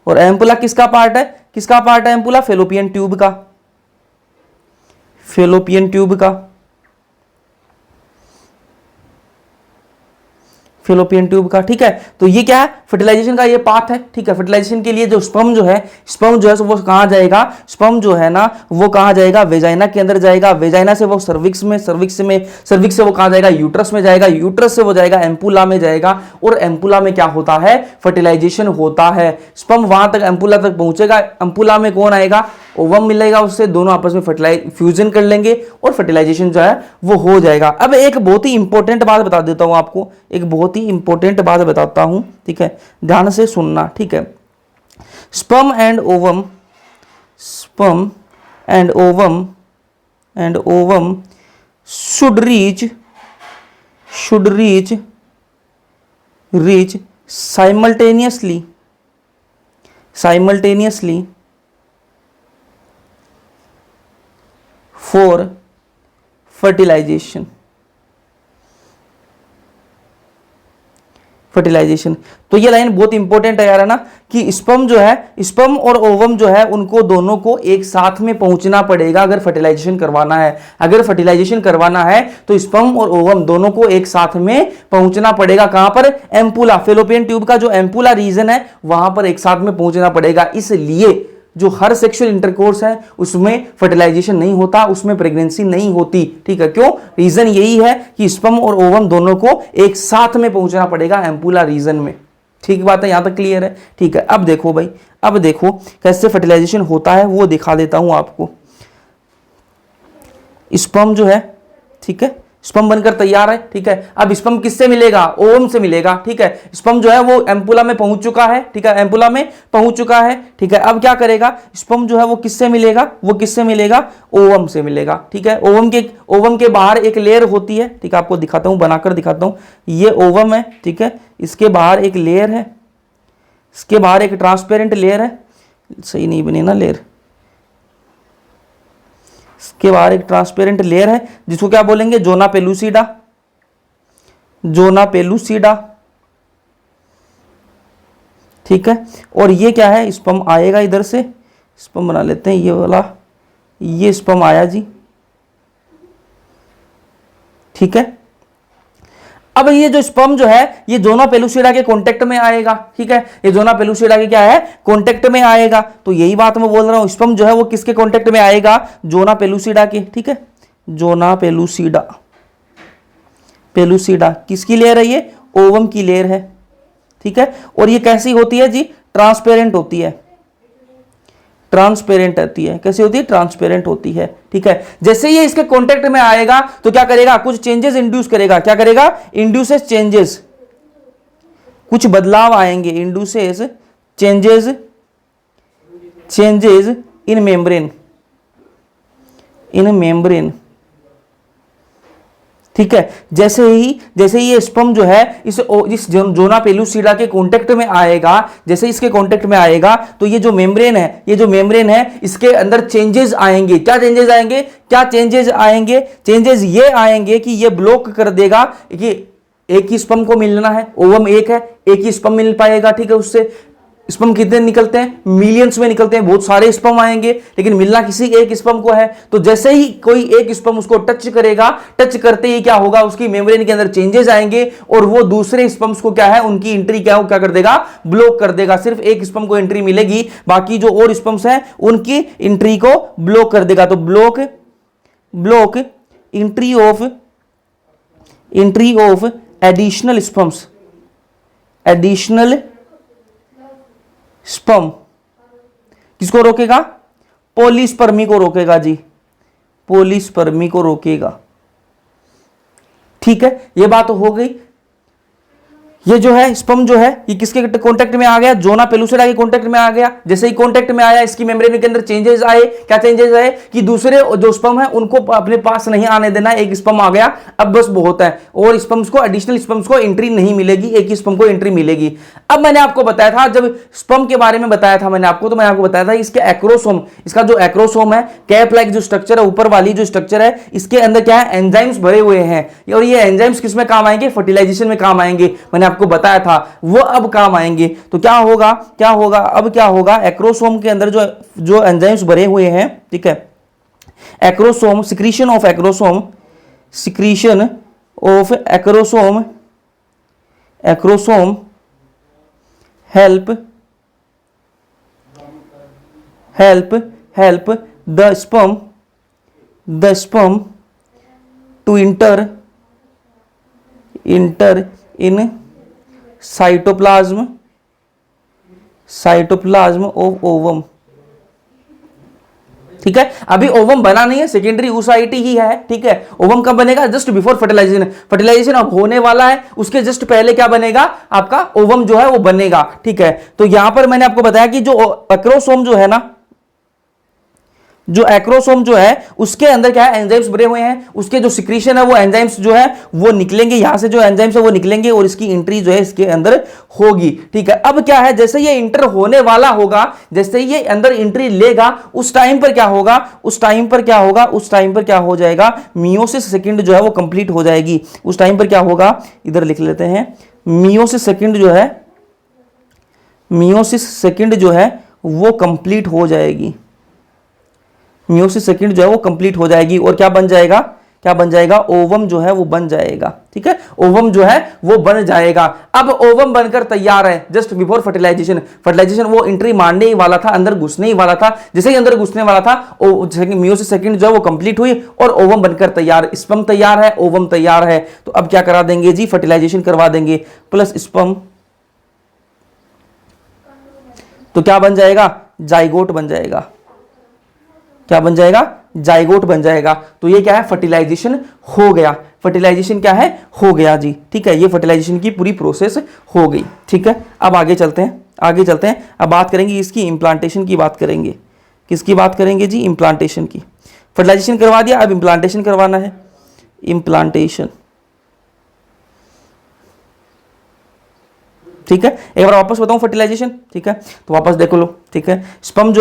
और एम्पुला किसका पार्ट है, किसका पार्ट है एम्पुला? फेलोपियन ट्यूब का, फेलोपियन ट्यूब का, फेलोपियन ट्यूब का। ठीक है, तो ये क्या है? फर्टिलाइजेशन का ये पाथ है। ठीक है, फर्टिलाइजेशन के लिए जो स्पर्म जो है वो कहां जाएगा? स्पर्म जो है ना वो कहां जाएगा? वेजाइना के अंदर जाएगा, वेजाइना से वो सर्विक्स में, सर्विक्स से वो कहां जाएगा? यूट्रस में जाएगा, यूट्रस से वो जाएगा एम्पुला में जाएगा, और एम्पुला में क्या होता है? फर्टिलाइजेशन होता है। स्पर्म वहां तक एम्पुला तक पहुंचेगा, एम्पुला में कौन आएगा? ओवम मिलेगा उससे, दोनों आपस में फ्यूजन कर लेंगे और फर्टिलाइजेशन जो है वो हो जाएगा। अब एक बहुत ही इंपॉर्टेंट बात बता देता हूं आपको, एक बहुत ही इंपॉर्टेंट बात बताता हूं। ठीक है, ध्यान से सुनना। ठीक है, sperm and ovum, sperm and ovum should reach simultaneously for fertilization। तो ये लाइन बहुत इंपॉर्टेंट है यार, है ना, कि स्पर्म जो है, स्पर्म और ओवम जो है उनको दोनों को एक साथ में पहुंचना पड़ेगा अगर फर्टिलाइजेशन करवाना है। अगर फर्टिलाइजेशन करवाना है तो स्पर्म और ओवम दोनों को एक साथ में पहुंचना पड़ेगा। कहां पर? एम्पुला, फेलोपियन ट्यूब का जो एम्पुला रीजन है वहां पर एक साथ में पहुंचना पड़ेगा। इसलिए जो हर सेक्सुअल इंटरकोर्स है उसमें फर्टिलाइजेशन नहीं होता, उसमें प्रेगनेंसी नहीं होती। ठीक है, क्यों? रीजन यही है कि स्पर्म और ओवम दोनों को एक साथ में पहुंचना पड़ेगा एम्पुला रीजन में। ठीक बात है, यहां तक क्लियर है? ठीक है, अब देखो भाई, अब देखो कैसे फर्टिलाइजेशन होता है वो दिखा देता हूं आपको। स्पर्म जो है, ठीक है, स्पर्म बनकर तैयार है। ठीक है, अब स्पर्म किससे मिलेगा? ओवम से मिलेगा। ठीक है, स्पर्म जो है वो एम्पुला में पहुंच चुका है। ठीक है, एम्पुला में पहुंच चुका है। ठीक है, अब क्या करेगा? स्पर्म जो है वो किससे मिलेगा? वो किससे मिलेगा? ओवम से मिलेगा। ठीक है, ओवम के बाहर एक लेयर होती है। ठीक है, आपको दिखाता हूं, बनाकर दिखाता हूं। ये ओवम है। ठीक है, इसके बाहर एक लेयर है, इसके बाहर एक ट्रांसपेरेंट लेयर है। सही नहीं बनी ना लेयर, इसके बाहर एक ट्रांसपेरेंट लेयर है जिसको क्या बोलेंगे? Zona pellucida, zona pellucida. ठीक है, और ये क्या है? स्पर्म आएगा इधर से, स्पर्म बना लेते हैं ये वाला, ये स्पर्म आया जी। ठीक है, अब ये जो स्पर्म जो है ये जोना पेलुसिडा के कांटेक्ट में आएगा। ठीक है, ये जोना पेलुसिडा के क्या है? कांटेक्ट में आएगा। तो यही बात मैं बोल रहा हूं, स्पर्म जो है वो किसके कांटेक्ट में आएगा? जोना पेलुसिडा के। ठीक है, जोना पेलुसिडा, पेलुसिडा किसकी लेयर है? ये ओवम की लेयर है। ठीक है, और ये कैसी होती है जी? ट्रांसपेरेंट होती है, ट्रांसपेरेंट होती है। कैसी होती है? ट्रांसपेरेंट होती है। ठीक है, जैसे ये इसके कांटेक्ट में आएगा तो क्या करेगा? कुछ चेंजेस इंड्यूस करेगा। क्या करेगा? इंड्यूसेस चेंजेस, कुछ बदलाव आएंगे। Induces changes, changes in membrane, in membrane. ठीक है, जैसे ही ये स्पर्म जो है इस जोना पेलुसिडा के कांटेक्ट में आएगा, जैसे इसके कांटेक्ट में आएगा तो ये जो मेम्ब्रेन है, ये जो मेम्ब्रेन है इसके अंदर चेंजेस आएंगे। क्या चेंजेस आएंगे? क्या चेंजेस आएंगे? चेंजेस ये आएंगे कि ये ब्लॉक कर देगा कि एक ही स्पर्म को मिलना है, ओवम एक है, एक ही स्पर्म मिल पाएगा। ठीक है, उससे स्पर्म कितने निकलते हैं? मिलियंस में निकलते हैं, बहुत सारे स्पर्म आएंगे, लेकिन मिलना किसी एक स्पर्म को है। तो जैसे ही कोई एक स्पर्म उसको टच करेगा, टच करते ही क्या होगा? उसकी मेम्ब्रेन के अंदर चेंजेस आएंगे और वो दूसरे स्पर्म्स को क्या है? उनकी एंट्री क्या कर देगा? ब्लॉक कर देगा। सिर्फ एक स्पर्म को एंट्री मिलेगी, बाकी जो और स्पर्म्स हैं उनकी एंट्री को ब्लॉक कर देगा। तो block entry of additional sperms, additional sperm किसको रोकेगा? पॉलीस्पर्मी को रोकेगा जी, पॉलीस्पर्मी को रोकेगा। ठीक है, ये बात हो गई। ये जो है स्पर्म जो है ये किसके कांटेक्ट में आ गया? जोना पेलुसिडा के कांटेक्ट में आ गया। जैसे ही कांटेक्ट में आया इसकी मेम्ब्रेन के अंदर चेंजेस आए। क्या चेंजेस आए? कि दूसरे जो स्पर्म है उनको अपने पास नहीं आने देना। एक स्पर्म आ गया, अब बस बहुत है, और स्पर्म्स को, एडिशनल स्पर्म्स को एंट्री नहीं मिलेगी, एक ही स्पर्म को एंट्री मिलेगी। अब मैंने आपको बताया था, जब स्पर्म के बारे में बताया था मैंने आपको, तो मैंने आपको बताया था इसके एक्रोसोम, इसका जो एक्रोसोम है, कैप लाइक जो स्ट्रक्चर है, ऊपर वाली जो स्ट्रक्चर है, इसके अंदर क्या है? एंजाइम्स भरे हुए हैं, और ये एंजाइम्स किस में काम आएंगे? फर्टिलाइजेशन में काम आएंगे। मैंने आपको आपको बताया था वो अब काम आएंगे। तो क्या होगा, अब क्या होगा, एक्रोसोम के अंदर जो एंजाइम्स भरे हुए हैं, ठीक है, acrosome, secretion of acrosome, acrosome help the sperm to enter in cytoplasm of ovum। ठीक है, अभी ओवम बना नहीं है, सेकेंडरी oocyte ही है, ठीक है। ओवम कब बनेगा, जस्ट बिफोर फर्टिलाइजेशन। फर्टिलाइजेशन अब होने वाला है, उसके जस्ट पहले क्या बनेगा, आपका ओवम जो है वो बनेगा, ठीक है। तो यहां पर मैंने आपको बताया कि जो एक्रोसोम जो है ना, जो एक्रोसोम जो है उसके अंदर क्या है, एंजाइम्स भरे हुए हैं, उसके जो सिक्रीशन है वो एंजाइम्स जो है वो निकलेंगे, यहां से जो एंजाइम्स है वो निकलेंगे और इसकी एंट्री जो है इसके अंदर होगी, ठीक है। अब क्या है, जैसे ये इंटर होने वाला होगा, जैसे ये अंदर एंट्री लेगा, उस टाइम पर क्या होगा, उस टाइम पर क्या हो जाएगा, मियोसिस सेकंड जो है वो कंप्लीट हो जाएगी। उस टाइम पर क्या होगा, इधर लिख लेते हैं, मियोसिस सेकंड जो है वो कंप्लीट हो जाएगी, मियोसिस सेकंड जो है वो कंप्लीट हो जाएगी और क्या बन जाएगा, ओवम जो है वो बन जाएगा, ठीक है। ओवम जो है वो बन जाएगा। अब ओवम बनकर तैयार है, जस्ट बिफोर फर्टिलाइजेशन वो एंट्री मारने ही वाला था, अंदर घुसने ही वाला था। जैसे ही अंदर घुसने वाला था, मियोसिस सेकंड जो है वो कंप्लीट हुई और ओवम बनकर तैयार, स्पर्म तैयार है, ओवम तैयार है। तो अब क्या करा देंगे जी, फर्टिलाइजेशन करवा देंगे प्लस स्पर्म, तो क्या बन जाएगा, जाइगोट बन जाएगा। क्या बन जाएगा, जाइगोट बन जाएगा। तो ये क्या है, फर्टिलाइजेशन हो गया, फर्टिलाइजेशन क्या है, हो गया जी, ठीक है। ये फर्टिलाइजेशन की पूरी प्रोसेस हो गई, ठीक है। अब आगे चलते हैं, अब बात करेंगे इसकी इम्प्लांटेशन की बात करेंगे। किसकी बात करेंगे जी, इम्प्लांटेशन की। फर्टिलाइजेशन करवा दिया, अब इम्प्लांटेशन करवाना है, इम्प्लांटेशन, ठीक है। एक बार वापस बताऊं फर्टिलाइजेशन, ठीक है, तो वापस देखो लो, ठीक है। स्पर्म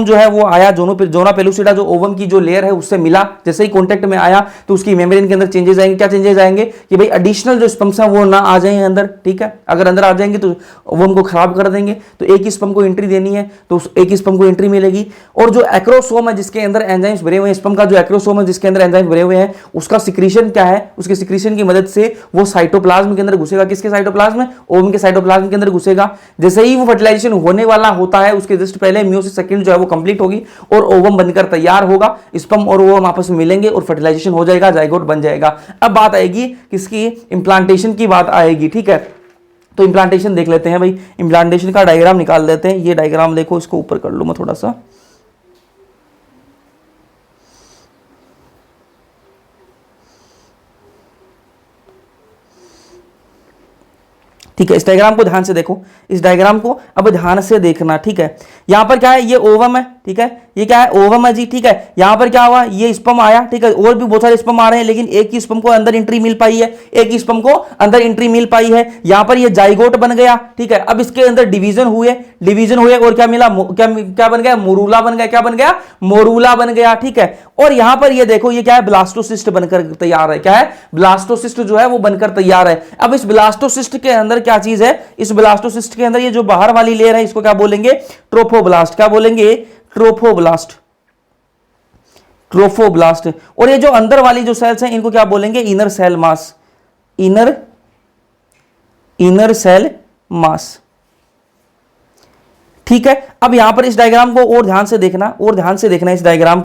जो है वो आया, जोना पेलुसिडा जो ओवम की जो लेयर है उससे मिला, जैसे ही कांटेक्ट में आया तो उसकी मेम्ब्रेन के अंदर चेंजेस आएंगे। क्या चेंजेस आएंगे कि भाई एडिशनल जो स्पर्म्स हैं वो ना आ जाएंगे अंदर, ठीक है। अगर अंदर आ जाएंगे तो ओवम को खराब कर देंगे, तो एक ही स्पर्म को एंट्री देनी है, तो एक ही स्पर्म को एंट्री मिलेगी। और जो एक्रोसोम है जिसके अंदर एंजाइम्स भरे हुए हैं, स्पर्म का जो एक्रोसोम है जिसके अंदर एंजाइम्स भरे हुए हैं, उसका सिक्रीशन क्या है, उसके सिक्रीशन की मदद से वो साइटोप्लाज्म के अंदर घुसेगा। किसके साइटोप्लाज्म में, ओवम के साइटोप्लाज्म के अंदर घुसेगा। जैसे ही वो फर्टिलाइजेशन होने वाला होता है, उसके जस्ट पहले मियोसिस सेकंड जो है वो कंप्लीट होगी और ओवम बनकर तैयार होगा। स्पर्म और ओवम आपस में मिलेंगे और फर्टिलाइजेशन हो जाएगा, जाइगोट बन जाएगा। अब बात आएगी किसकी, इंप्लांटेशन की बात आएगी, ठीक है। तो इंप्लांटेशन देख लेते हैं भाई, इंप्लांटेशन का डायग्राम निकाल देते हैं। ये डायग्राम देखो, इसको ऊपर कर लो मैं थोड़ा सा, ठीक है। इस डायग्राम को ध्यान से देखो, इस डायग्राम को अब ध्यान से देखना, ठीक है। यहां पर क्या है, ये ओवम है, ठीक है, ये क्या है, ओवम है जी, ठीक है। यहां पर क्या हुआ, ये स्पर्म आया, ठीक है। और भी बहुत सारे स्पर्म आ रहे हैं, लेकिन एक ही स्पर्म को अंदर एंट्री मिल पाई है, एक ही स्पर्म को अंदर एंट्री मिल पाई है। यहां पर ये जाइगोट बन गया, ठीक है। अब इसके अंदर डिवीजन हुए और क्या मिला, क्या बन गया, मोरूला बन गया। क्या बन गया, मोरूला बन गया, ठीक है। और यहां पर ये देखो, ये क्या है, ब्लास्टोसिस्ट बनकर तैयार है। क्या है, ब्लास्टोसिस्ट जो है वो बनकर तैयार है। अब इस ब्लास्टोसिस्ट के अंदर क्या चीज है, इस ब्लास्टोसिस्ट के अंदर ये जो बाहर वाली लेयर है इसको क्या बोलेंगे, ट्रोफोब्लास्ट। क्या बोलेंगे, ट्रोफोब्लास्ट। और ये जो अंदर वाली जो सेल्स हैं इनको क्या बोलेंगे, inner cell mass, inner cell mass, ठीक है। अब यहां पर इस डायग्राम को और ध्यान से देखना, इस डायग्राम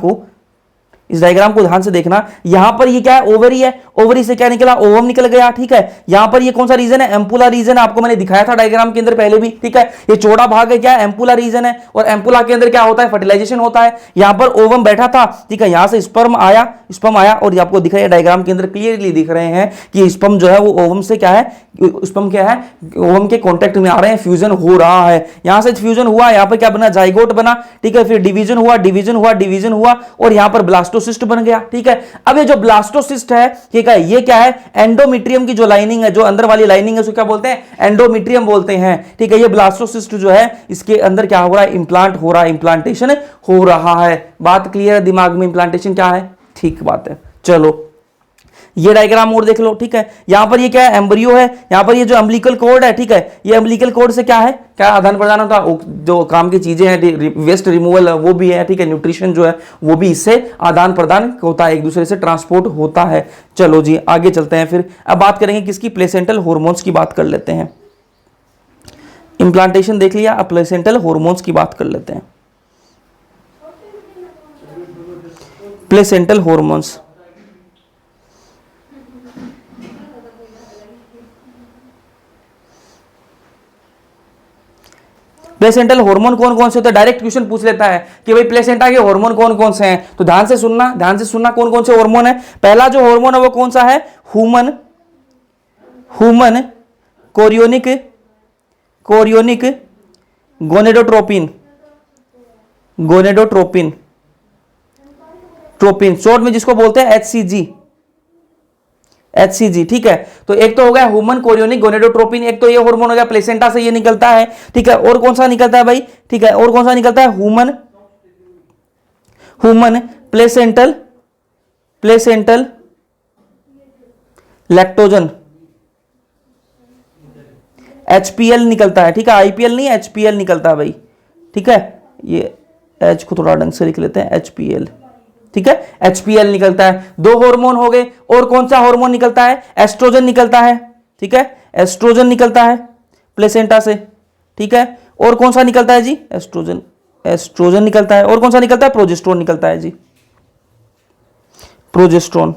को ध्यान से देखना। यहां पर ये क्या है, ओवरी है, ओवरी से क्या निकला, ओवम निकल गया, ठीक है। यहां पर ये कौन सा रीजन है, एम्पुला रीजन, आपको मैंने दिखाया था डायग्राम के अंदर पहले भी, ठीक है। ये चौड़ा भाग है, क्या है, एम्पुला रीजन है। और एम्पुला के अंदर क्या होता है, फर्टिलाइजेशन होता है। यहां पर ओवम बैठा था, ठीक है। यहां से स्पर्म आया, और ये आपको दिख रहा है डायग्राम के अंदर क्लियरली दिख रहे हैं कि स्पर्म जो है वो ओवम से क्या है, स्पर्म क्या है, ओवम के कॉन्टेक्ट में आ रहे हैं, फ्यूजन हो रहा है। यहां से फ्यूजन हुआ, यहां पर क्या बना, जाइगोट बना, ठीक है। फिर डिवीजन हुआ और यहां पर ब्लास्टोसिस्ट बन गया, ठीक है। अब ये जो ब्लास्टोसिस्ट है, ठीक है, ये क्या है, एंडोमेट्रियम की जो लाइनिंग है, जो अंदर वाली लाइनिंग है उसको क्या बोलते हैं, एंडोमेट्रियम बोलते हैं, ठीक है। ये ब्लास्टोसिस्ट जो है इसके अंदर क्या हो रहा है, इंप्लांट हो रहा है, इंप्लांटेशन हो रहा है। बात क्लियर है दिमाग में, इंप्लांटेशन क्या है, ठीक बात है। चलो ये डायग्राम और देख लो, ठीक है। यहां पर ये क्या है, एम्ब्रियो है, यहां पर ये जो अम्बिलिकल कॉर्ड है, ठीक है, ये अम्बिलिकल कॉर्ड से क्या है, क्या आदान प्रदान होता है, जो काम की चीजें हैं, वेस्ट रिमूवल वो भी है, ठीक है, न्यूट्रिशन जो है वो भी इससे आदान प्रदान होता है, एक दूसरे से ट्रांसपोर्ट होता है। चलो जी आगे चलते हैं फिर। अब बात करेंगे किसकी, प्लेसेंटल हॉर्मोन्स की बात कर लेते हैं। इंप्लांटेशन देख लिया, अब प्लेसेंटल हॉर्मोन्स की बात कर लेते हैं। प्लेसेंटल हॉर्मोन्स, प्लेसेंटल हार्मोन कौन कौन से होते हैं, डायरेक्ट क्वेश्चन पूछ लेता है कि भाई प्लेसेंटा के हार्मोन कौन कौन से हैं, तो ध्यान से सुनना, ध्यान से सुनना कौन कौन से हार्मोन है। पहला जो हार्मोन है वो कौन सा है, ह्यूमन कोरियोनिक गोनेडोट्रोपिन शॉर्ट में जिसको बोलते हैं HCG, ठीक है। तो एक तो हो गया ह्यूमन कोरियोनिक गोनेडोट्रोपिन, एक तो ये हार्मोन हो गया, प्लेसेंटा से ये निकलता है, ठीक है। और कौन सा निकलता है भाई, ठीक है, और कौन सा निकलता है, ह्यूमन प्लेसेंटल लैक्टोजन, HPL निकलता है, ठीक है, IPL नहीं, HPL निकलता है भाई, ठीक है। ये H को थोड़ा ढंग से लिख लेते हैं, HPL, ठीक है, HPL निकलता है। दो हार्मोन हो गए, और कौन सा हार्मोन निकलता है, एस्ट्रोजन निकलता है, ठीक है, एस्ट्रोजन निकलता है प्लेसेंटा से, ठीक है। और कौन सा निकलता है जी, एस्ट्रोजन निकलता है। और कौन सा निकलता है, प्रोजेस्टेरोन निकलता है जी, प्रोजेस्टेरोन,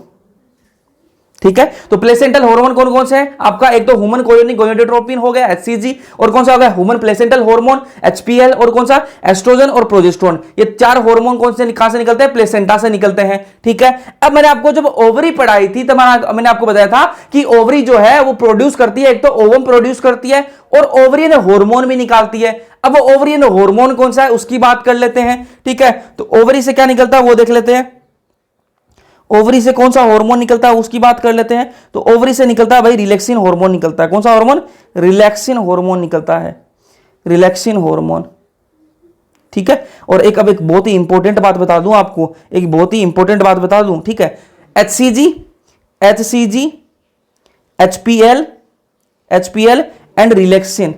ठीक है। तो प्लेसेंटल हार्मोन कौन कौन से हैं आपका, एक तो ह्यूमन कोरियोनिक गोनेडोट्रोपिन हो गया HCG, और कौन सा हो गया ह्यूमन प्लेसेंटल हार्मोन HPL, और कौन सा एस्ट्रोजन और प्रोजेस्टेरोन। ये चार हार्मोन कौन से कहां से निकलते हैं, प्लेसेंटा से निकलते हैं, ठीक है। अब मैंने आपको जब ओवरी पढ़ाई थी तब मैंने आपको बताया था कि ओवरी जो है वो प्रोड्यूस करती है, एक तो ओवम प्रोड्यूस करती है और ओवरियन हार्मोन भी निकालती है। अब वो ओवरियन हार्मोन कौन सा है उसकी बात कर लेते हैं, ठीक है। तो ओवरी से क्या निकलता है वो देख लेते हैं, ओवरी से कौन सा हार्मोन निकलता है उसकी बात कर लेते हैं। तो ओवरी से निकलता है भाई रिलैक्सिन हार्मोन निकलता है, कौन सा हार्मोन, रिलैक्सिन हार्मोन निकलता है, रिलैक्सिन हार्मोन, ठीक है। और एक अब एक बहुत ही इंपॉर्टेंट बात बता दूं आपको, एक बहुत ही इंपॉर्टेंट बात बता दूं, ठीक है। HCG HPL एंड रिलैक्सिन,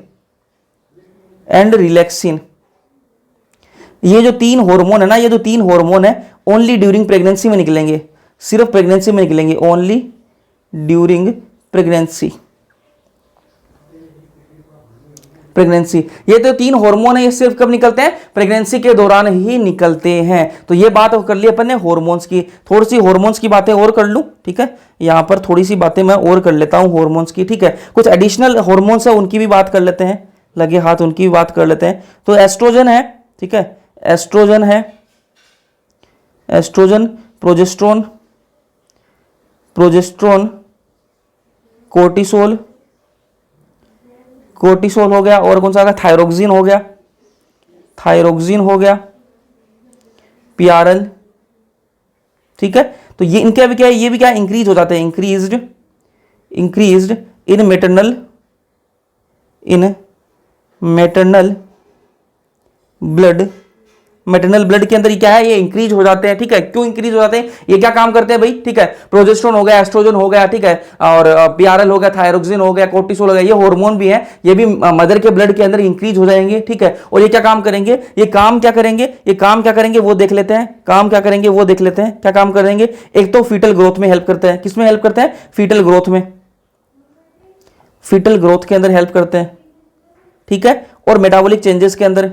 ये जो तीन हार्मोन है ना, ये जो तीन हार्मोन है ओनली ड्यूरिंग प्रेगनेंसी में निकलेंगे, सिर्फ प्रेगनेंसी में निकलेंगे, ओनली ड्यूरिंग प्रेगनेंसी। ये तो तीन हार्मोन है, ये सिर्फ कब निकलते हैं, प्रेगनेंसी के दौरान ही निकलते हैं। तो ये बात कर ली अपन ने हार्मोन्स की। थोड़ी सी हार्मोन्स की बातें और कर लूं, ठीक है, यहां पर थोड़ी सी बातें मैं और कर लेता हूं हार्मोन्स की, ठीक है। कुछ एडिशनल हार्मोन्स है उनकी भी बात कर लेते हैं, लगे हाथ उनकी भी बात कर लेते हैं। तो एस्ट्रोजन है, ठीक है, एस्ट्रोजन, प्रोजेस्ट्रोन, कोर्टिसोल हो गया, और कौन सा आ गया, थायरोक्सिन हो गया, पियारल, ठीक है। तो ये इनके भी क्या है, ये भी क्या इंक्रीज हो जाते हैं, इंक्रीज्ड इन मैटरनल ब्लड के अंदर ये क्या है, ये इंक्रीज हो जाते हैं, ठीक है। क्यों इंक्रीज हो जाते हैं, ये क्या काम करते हैं भाई, ठीक है। प्रोजेस्टेरोन हो गया, एस्ट्रोजन हो गया, ठीक है, और पियारल हो गया, थायरोक्सिन हो गया, कोर्टिसोल हो गया, ये हार्मोन भी है, ये भी मदर के ब्लड के अंदर इंक्रीज हो जाएंगे, ठीक है। और ये क्या काम करेंगे, ये काम क्या करेंगे वो देख लेते हैं, क्या काम करेंगे। एक तो फीटल ग्रोथ में हेल्प करते हैं, किसमें हेल्प करते हैं, फीटल ग्रोथ के अंदर हेल्प करते हैं, ठीक है। और मेटाबॉलिक चेंजेस के अंदर,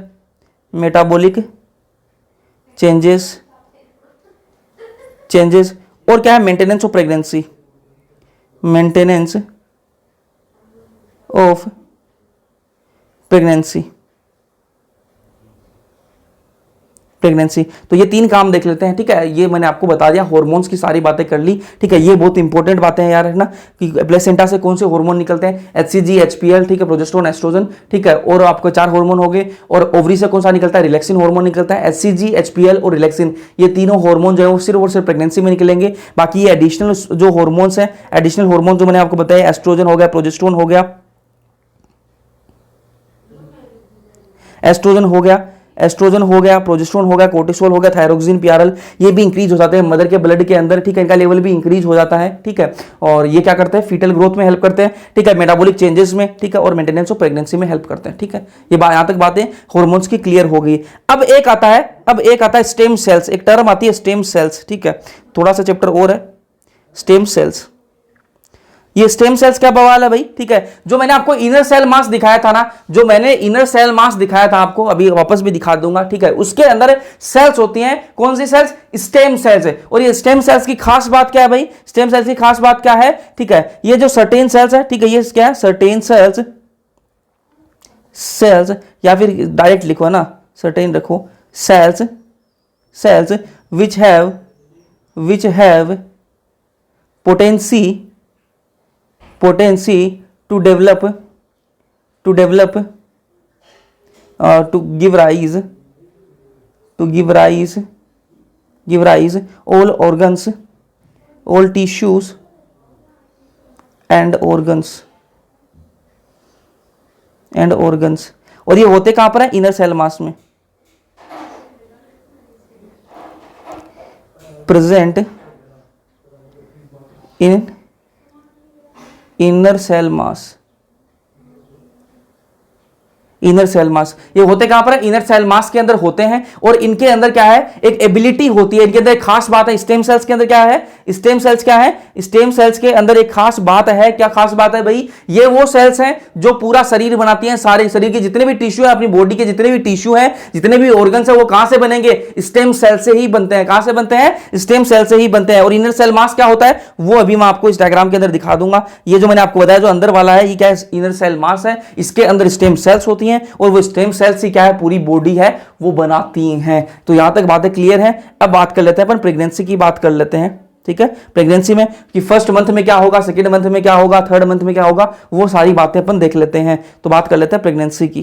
चेंजेस और क्या है, मेंटेनेंस ऑफ प्रेगनेंसी, तो ये तीन काम देख लेते हैं, ठीक है। ये मैंने आपको बता दिया, हार्मोन्स की सारी बातें कर ली, ठीक है। ये बहुत इंपॉर्टेंट बातें हैं यार, है ना, कि प्लेसेंटा से कौन से हार्मोन निकलते हैं, HCG HPL, ठीक है, प्रोजेस्टेरोन एस्ट्रोजन, ठीक है। और आपको चार हार्मोन हो गए। और ओवरी से कौन सा निकलता है, रिलैक्सिन हार्मोन निकलता है, HCG HPL और रिलैक्सिन, ये तीनों हार्मोन जो है वो सिर्फ और सिर्फ प्रेगनेंसी में निकलेंगे। बाकी ये एडिशनल जो हार्मोन्स हैं, एडिशनल हार्मोन जो मैंने आपको बताया, एस्ट्रोजन हो गया, प्रोजेस्टेरोन हो गया, एस्ट्रोजन हो गया, प्रोजेस्टेरोन हो गया, कोर्टिसोल हो गया, थायरोक्सिन, पीआरएल, ये भी इंक्रीज हो जाते हैं मदर के ब्लड के अंदर, ठीक है, इनका लेवल भी इंक्रीज हो जाता है, ठीक है। और ये क्या करते हैं, फीटल ग्रोथ में हेल्प करते हैं, ठीक है, मेटाबॉलिक चेंजेस में, ठीक है, और मेंटेनेंस ऑफ प्रेगनेंसी में हेल्प करते हैं, ठीक है। ये यहां तक बातें हार्मोन्स की क्लियर हो गई। अब एक आता है स्टेम सेल्स, एक टर्म आती है स्टेम सेल्स, ठीक है, थोड़ा सा चैप्टर और है स्टेम सेल्स। ये स्टेम सेल्स क्या बवाल है भाई, ठीक है। जो मैंने आपको इनर सेल मास दिखाया था ना, जो मैंने इनर सेल मास दिखाया था आपको, अभी वापस भी दिखा दूंगा, ठीक है, उसके अंदर सेल्स होती हैं, कौन सी सेल्स, स्टेम सेल्स है। और ये स्टेम सेल्स की खास बात क्या है भाई, स्टेम सेल्स की खास बात क्या है, ठीक है, ये जो सर्टेन सेल्स है, ठीक है, ये क्या है, सर्टेन सेल्स या फिर डायरेक्ट लिखो ना, सर्टेन रखो, cells which have potency to develop to give rise all organs, all tissues and organs। और ये होते कहां पर है, इनर सेल मास में, present in inner cell mass, ये होते कहां पर है, इनर सेल मास के अंदर होते हैं। और इनके अंदर क्या है, एक एबिलिटी होती है, इनके अंदर एक खास बात है। स्टेम सेल्स के अंदर क्या है, स्टेम सेल्स के अंदर एक खास बात है। क्या खास बात है भाई, ये वो सेल्स हैं जो पूरा शरीर बनाती हैं, सारे शरीर के जितने भी टिश्यू है, अपनी बॉडी के जितने भी टिश्यू हैं, जितने भी ऑर्गन्स है, वो कहां से बनेंगे, स्टेम सेल से ही बनते हैं। कहां से बनते हैं, स्टेम सेल से ही बनते हैं। और इनर सेल मास क्या होता है, वो अभी मैं आपको इस डायग्राम के अंदर दिखा दूंगा। ये जो मैंने आपको बताया, जो अंदर वाला है, ये क्या है, इनर सेल मास है, इसके अंदर स्टेम सेल्स होती हैं, और वो स्टेम सेल्स ही क्या है, पूरी बॉडी है वो बनाती हैं। तो यहां तक बातें क्लियर हैं। अब बात कर लेते हैं अपन प्रेगनेंसी की, बात कर लेते हैं, ठीक है। प्रेगनेंसी में कि फर्स्ट मंथ में क्या होगा, सेकंड मंथ में क्या होगा, थर्ड मंथ में क्या होगा, वो सारी बातें अपन देख लेते हैं। तो बात कर लेते हैं प्रेगनेंसी की।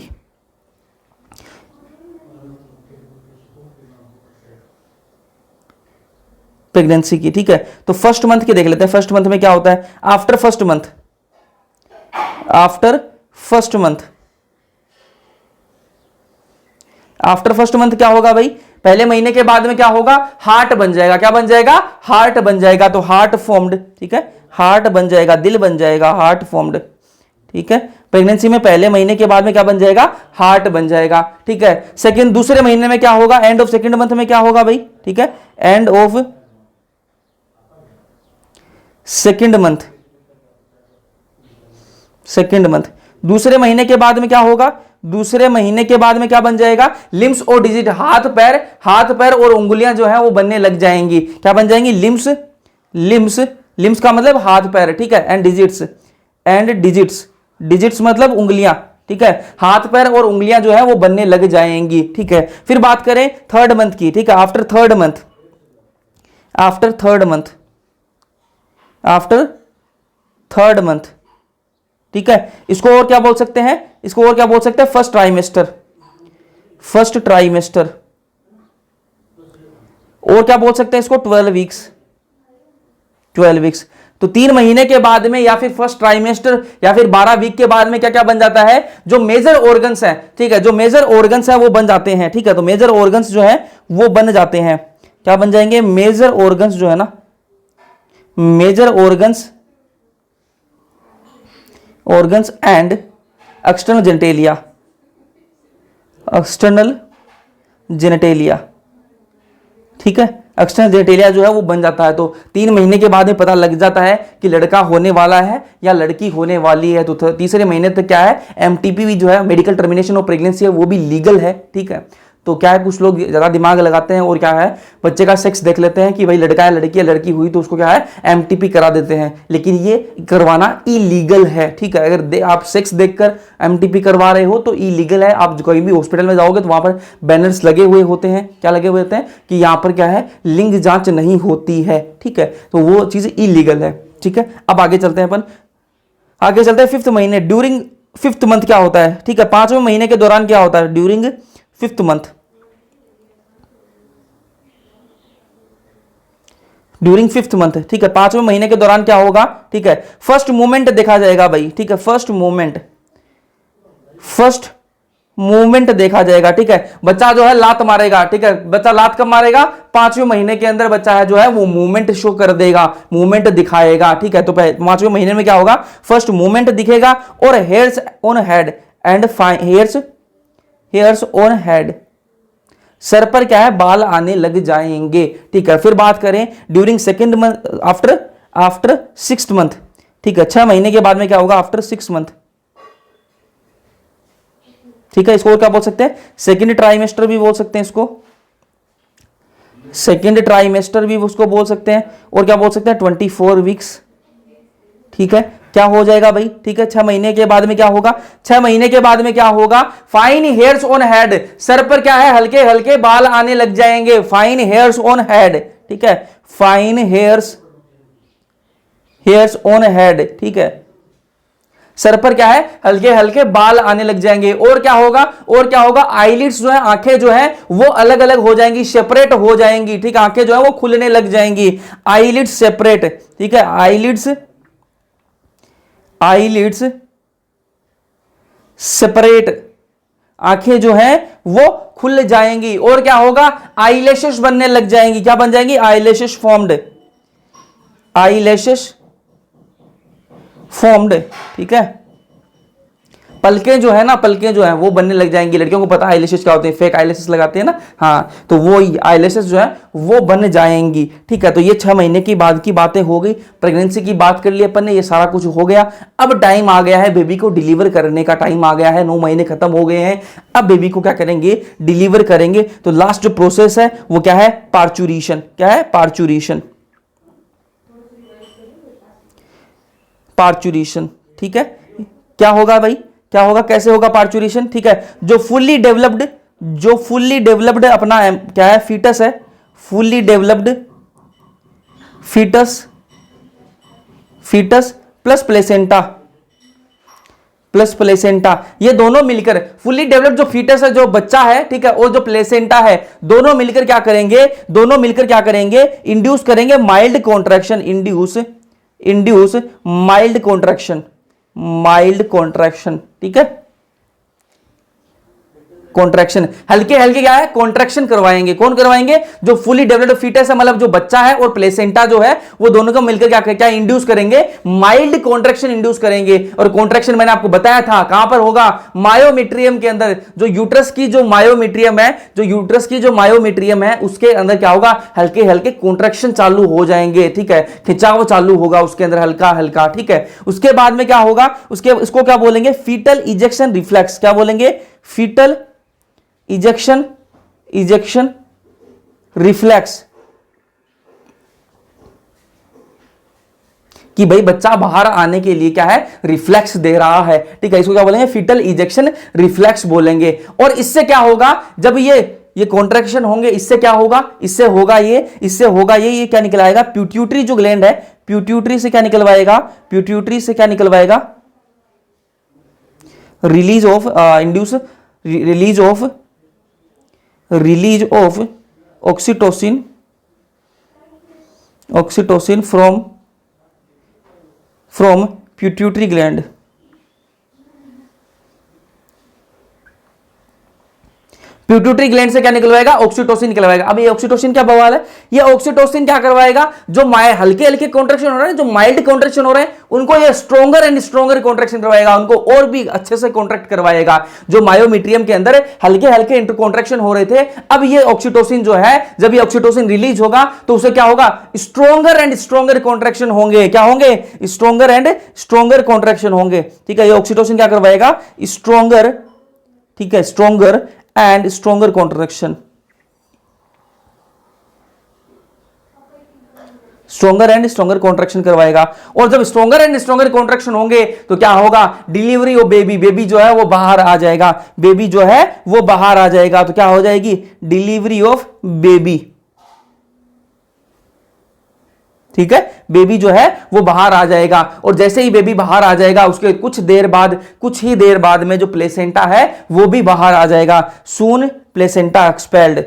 ठीक है, तो फर्स्ट मंथ की देख लेते हैं। फर्स्ट मंथ में क्या होता है, आफ्टर फर्स्ट मंथ क्या होगा भाई, पहले महीने के बाद में क्या होगा, हार्ट बन जाएगा। क्या बन जाएगा, हार्ट बन जाएगा। तो हार्ट फॉर्म्ड, ठीक है, हार्ट बन जाएगा, दिल बन जाएगा, हार्ट फॉर्म्ड, ठीक है। प्रेगनेंसी में पहले महीने के बाद में क्या बन जाएगा, हार्ट बन जाएगा, ठीक है। सेकंड, दूसरे महीने में क्या होगा, एंड ऑफ सेकंड मंथ में क्या होगा भाई, ठीक है, एंड ऑफ सेकंड मंथ। दूसरे महीने के बाद में क्या होगा, दूसरे महीने के बाद में क्या बन जाएगा, लिम्स और डिजिट, हाथ पैर और उंगलियां जो है वो बनने लग जाएंगी। क्या बन जाएंगी, लिम्स का मतलब हाथ पैर, ठीक है, एंड डिजिट्स मतलब उंगलियां, ठीक है, हाथ पैर और उंगलियां जो है वो बनने लग जाएंगी, ठीक है। फिर बात करें थर्ड मंथ की, ठीक है, आफ्टर थर्ड मंथ, ठीक है। इसको और क्या बोल सकते हैं, फर्स्ट ट्राइमेस्टर, और क्या बोल सकते हैं इसको, 12 वीक्स। तो 3 महीने के बाद में या फिर फर्स्ट ट्राइमेस्टर या फिर 12 वीक के बाद में क्या क्या बन जाता है, जो मेजर ऑर्गन्स हैं, ठीक है, जो मेजर ऑर्गन्स हैं वो बन जाते हैं, ठीक है। तो मेजर ऑर्गन्स जो है वो बन जाते हैं, क्या बन जाएंगे, मेजर ऑर्गन्स जो है ना, major organs and external genitalia, ठीक है, एक्सटर्नल जेनेटेलिया जो है वो बन जाता है। तो 3 महीने के बाद में पता लग जाता है कि लड़का होने वाला है या लड़की होने वाली है। तो तीसरे महीने तक क्या है, एमटीपी भी जो है, मेडिकल टर्मिनेशन ऑफ प्रेगनेंसी है, वो भी लीगल है, ठीक है। तो क्या है, कुछ लोग ज्यादा दिमाग लगाते हैं और क्या है, बच्चे का सेक्स देख लेते हैं कि भाई लड़का है लड़की है, लड़की हुई तो उसको क्या है, एमटीपी करा देते हैं, लेकिन ये करवाना इलीगल है, ठीक है। अगर आप सेक्स देखकर एमटीपी करवा रहे हो तो इलीगल है। आप कहीं भी हॉस्पिटल में जाओगे तो वहां पर बैनर्स लगे हुए होते हैं, क्या लगे हुए होते हैं कि यहाँ पर क्या है, लिंग जांच नहीं होती है, ठीक है। तो वो चीज इलीगल है, ठीक है। अब आगे चलते हैं अपन, आगे चलते हैं फिफ्थ महीने, ड्यूरिंग फिफ्थ मंथ क्या होता है, ठीक है, 5वें महीने के दौरान क्या होता है, ड्यूरिंग फिफ्थ मंथ, ठीक है, 5वें महीने के दौरान क्या होगा, ठीक है, फर्स्ट मूवमेंट देखा जाएगा भाई, ठीक है, फर्स्ट मूवमेंट देखा जाएगा। ठीक है, बच्चा जो है लात मारेगा। ठीक है, बच्चा लात कब मारेगा? 5वें महीने के अंदर बच्चा है जो है वो मूवमेंट शो कर देगा, मूवमेंट दिखाएगा। ठीक है, तो 5वें महीने में क्या होगा? फर्स्ट मूवमेंट दिखेगा और hairs on head and hairs on head, sir पर क्या है? बाल आने लग जाएंगे। ठीक है, फिर बात करें during second month, after 6th month. ठीक है, 6 महीने के बाद में क्या होगा? After 6 month. ठीक है, इसको क्या बोल सकते हैं? सेकेंड ट्राइमेस्टर भी बोल सकते हैं इसको, सेकेंड ट्राइमेस्टर भी उसको बोल सकते हैं। और क्या बोल सकते हैं? 24 वीक्स। ठीक है, क्या हो जाएगा भाई? ठीक है, 6 महीने के बाद में क्या होगा? 6 महीने के बाद में क्या होगा? Fine hairs on head, sir पर क्या है? हल्के हल्के बाल आने लग जाएंगे। Fine hairs on head. ठीक है, फाइन हेयर्स ऑन हेड। ठीक है, सर पर क्या है? हल्के हल्के बाल आने लग जाएंगे। और क्या होगा? और क्या होगा? आईलिड्स जो है, आंखें जो है वो अलग अलग हो जाएंगी, सेपरेट हो जाएंगी। ठीक है, आंखें जो है वो खुलने लग जाएंगी, आईलिड्स सेपरेट। ठीक है, आईलिड्स सेपरेट, आंखें जो है वो खुल जाएंगी। और क्या होगा? आईलैशेस बनने लग जाएंगी। क्या बन जाएंगी? Eyelashes formed, eyelashes formed. ठीक है, पलकें जो है ना, पलकें जो है वो बनने लग जाएंगी। लड़कियों को पता है आईलैशेस क्या होते हैं, फेक आईलैशेस लगाते हैं ना, हाँ, तो वो आईलैशेस जो है वो बन जाएंगी। ठीक है, तो ये 6 महीने की बाद की बातें हो गई। प्रेगनेंसी की बात कर ली अपन ने, ये सारा कुछ हो गया। अब टाइम आ गया है बेबी को डिलीवर करने का, टाइम आ गया है। 9 महीने खत्म हो गए हैं। अब बेबी को क्या करेंगे? डिलीवर करेंगे। तो लास्ट जो प्रोसेस है वो क्या है? पार्चुरेशन। क्या है? Parturition, parturition. ठीक है, क्या होगा भाई? क्या होगा? कैसे होगा पार्चुरेशन? ठीक है, जो फुल्ली डेवलप्ड अपना क्या है? फीटस है, fully developed fetus plus placenta, ये दोनों मिलकर फुल्ली डेवलप्ड जो फीटस है, जो बच्चा है, ठीक है, और जो प्लेसेंटा है, दोनों मिलकर क्या करेंगे? इंड्यूस करेंगे mild contraction, induce mild contraction. ठीक है, कॉन्ट्रैक्शन, हल्के हल्के क्या है? कॉन्ट्रैक्शन करवाएंगे। कौन करवाएंगे? जो फुली डेवलप्ड फीटस है, मतलब जो बच्चा है, और प्लेसेंटा जो है, वो दोनों को मिलकर क्या इंड्यूस करेंगे? माइल्ड कॉन्ट्रैक्शन इंड्यूस करेंगे। और कॉन्ट्रैक्शन मैंने आपको बताया था कहां पर होगा? मायोमेट्रियम के अंदर। जो यूट्रस की जो मायोमेट्रियम है, उसके अंदर क्या होगा? हल्के हल्के कॉन्ट्रैक्शन चालू हो जाएंगे। ठीक है, खिंचाव चालू होगा उसके अंदर हल्का हल्का। ठीक है, उसके बाद में क्या होगा? इसको क्या बोलेंगे? Fetal ejection reflex. क्या बोलेंगे? फीटल इजेक्शन रिफ्लेक्स, कि भाई बच्चा बाहर आने के लिए क्या है? रिफ्लेक्स दे रहा है। ठीक है, इसको क्या बोलेंगे? फीटल इजेक्शन रिफ्लेक्स बोलेंगे। और इससे क्या होगा? जब ये कॉन्ट्रैक्शन होंगे, इससे क्या होगा? इससे होगा ये क्या निकलाएगा? प्यूट्यूटरी जो ग्लैंड है, प्यूट्यूटरी से क्या निकलवाएगा? Release of oxytocin from pituitary gland. Pituitary gland से क्या निकलवाएगा? ऑक्सीटोसिन निकलवाएगा। अब ये ऑक्सीटोसिन क्या बवाल है? ये ऑक्सीटोसिन क्या करवाएगा? जो हल्के हल्के कॉन्ट्रैक्शन हो रहे हैं, जो माइल्ड कॉन्ट्रैक्शन हो रहे हैं, उनको ये स्ट्रॉन्गर एंड स्ट्रॉन्गर कॉन्ट्रैक्शन करवाएगा, उनको और भी अच्छे से कॉन्ट्रैक्ट करवाएगा। जो मायोमेट्रियम के अंदर हल्के हल्के इंटर कॉन्ट्रैक्शन हो रहे थे, अब ये ऑक्सीटोसिन जो है, जब ये ऑक्सीटोसिन रिलीज होगा तो उसे क्या होगा? स्ट्रॉन्गर एंड स्ट्रॉन्गर कॉन्ट्रैक्शन होंगे। क्या होंगे? स्ट्रॉन्गर एंड स्ट्रॉन्गर कॉन्ट्रैक्शन होंगे। ठीक है, ये ऑक्सीटोसिन क्या करवाएगा? स्ट्रॉन्गर, ठीक है, stronger and stronger contraction, stronger and stronger contraction करवाएगा। और जब स्ट्रॉन्गर एंड स्ट्रॉन्गर कॉन्ट्रैक्शन होंगे तो क्या होगा? डिलीवरी ऑफ बेबी जो है वो बाहर आ जाएगा। तो क्या हो जाएगी? Delivery of baby. ठीक है, बेबी जो है वो बाहर आ जाएगा। और जैसे ही बेबी बाहर आ जाएगा, उसके कुछ ही देर बाद में जो प्लेसेंटा है वो भी बाहर आ जाएगा। सून प्लेसेंटा एक्सपेल्ड।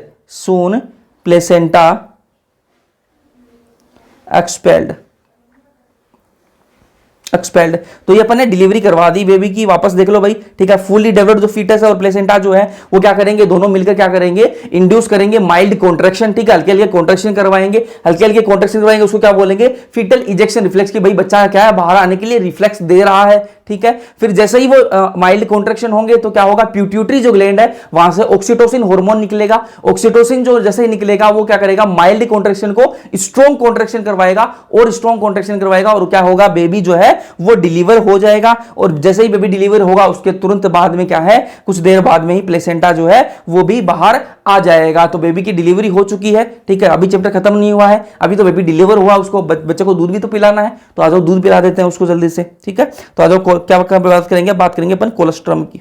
एक्सपेल्ड। तो ये अपन ने डिलीवरी करवा दी बेबी की, वापस देख लो भाई, ठीक है। फुली डेवलप्ड जो फीटस है और प्लेसेंटा जो है वो क्या करेंगे, दोनों मिलकर क्या करेंगे, इंड्यूस करेंगे माइल्ड कॉन्ट्रैक्शन, ठीक है, हल्के हल्के कॉन्ट्रैक्शन करवाएंगे, हल्के हल्के कॉन्ट्रैक्शन करवाएंगे, उसको क्या बोलेंगे, फीटल इजेक्शन रिफ्लेक्स, की भाई बच्चा क्या है, बाहर आने के लिए रिफ्लेक्स दे रहा है, ठीक है। फिर जैसे ही वो माइल्ड कॉन्ट्रैक्शन होंगे तो क्या होगा, प्यूट्यूटरी जो ग्लैंड है वहां से ऑक्सीटोसिन हार्मोन निकलेगा, ऑक्सीटोसिन जो जैसे ही निकलेगा वो क्या करेगा, माइल्ड कॉन्ट्रैक्शन को स्ट्रॉन्ग कॉन्ट्रैक्शन करवाएगा, और स्ट्रॉन्ग कॉन्ट्रैक्शन करवाएगा, और क्या होगा, बेबी जो है वो डिलीवर हो जाएगा। और जैसे ही बेबी डिलीवर होगा उसके तुरंत बाद में क्या है, कुछ देर बाद में ही प्लेसेंटा जो है वो भी बाहर आ जाएगा। तो बेबी की डिलीवरी हो चुकी है, ठीक है। अभी चैप्टर खत्म नहीं हुआ है, अभी तो बेबी डिलीवर हुआ, उसको बच्चे को दूध भी तो पिलाना है, तो आ जाओ दूध पिला देते हैं उसको जल्दी से, ठीक है। तो आ जाओ, क्या बात करेंगे, बात करेंगे अपन कोलेस्ट्रम की।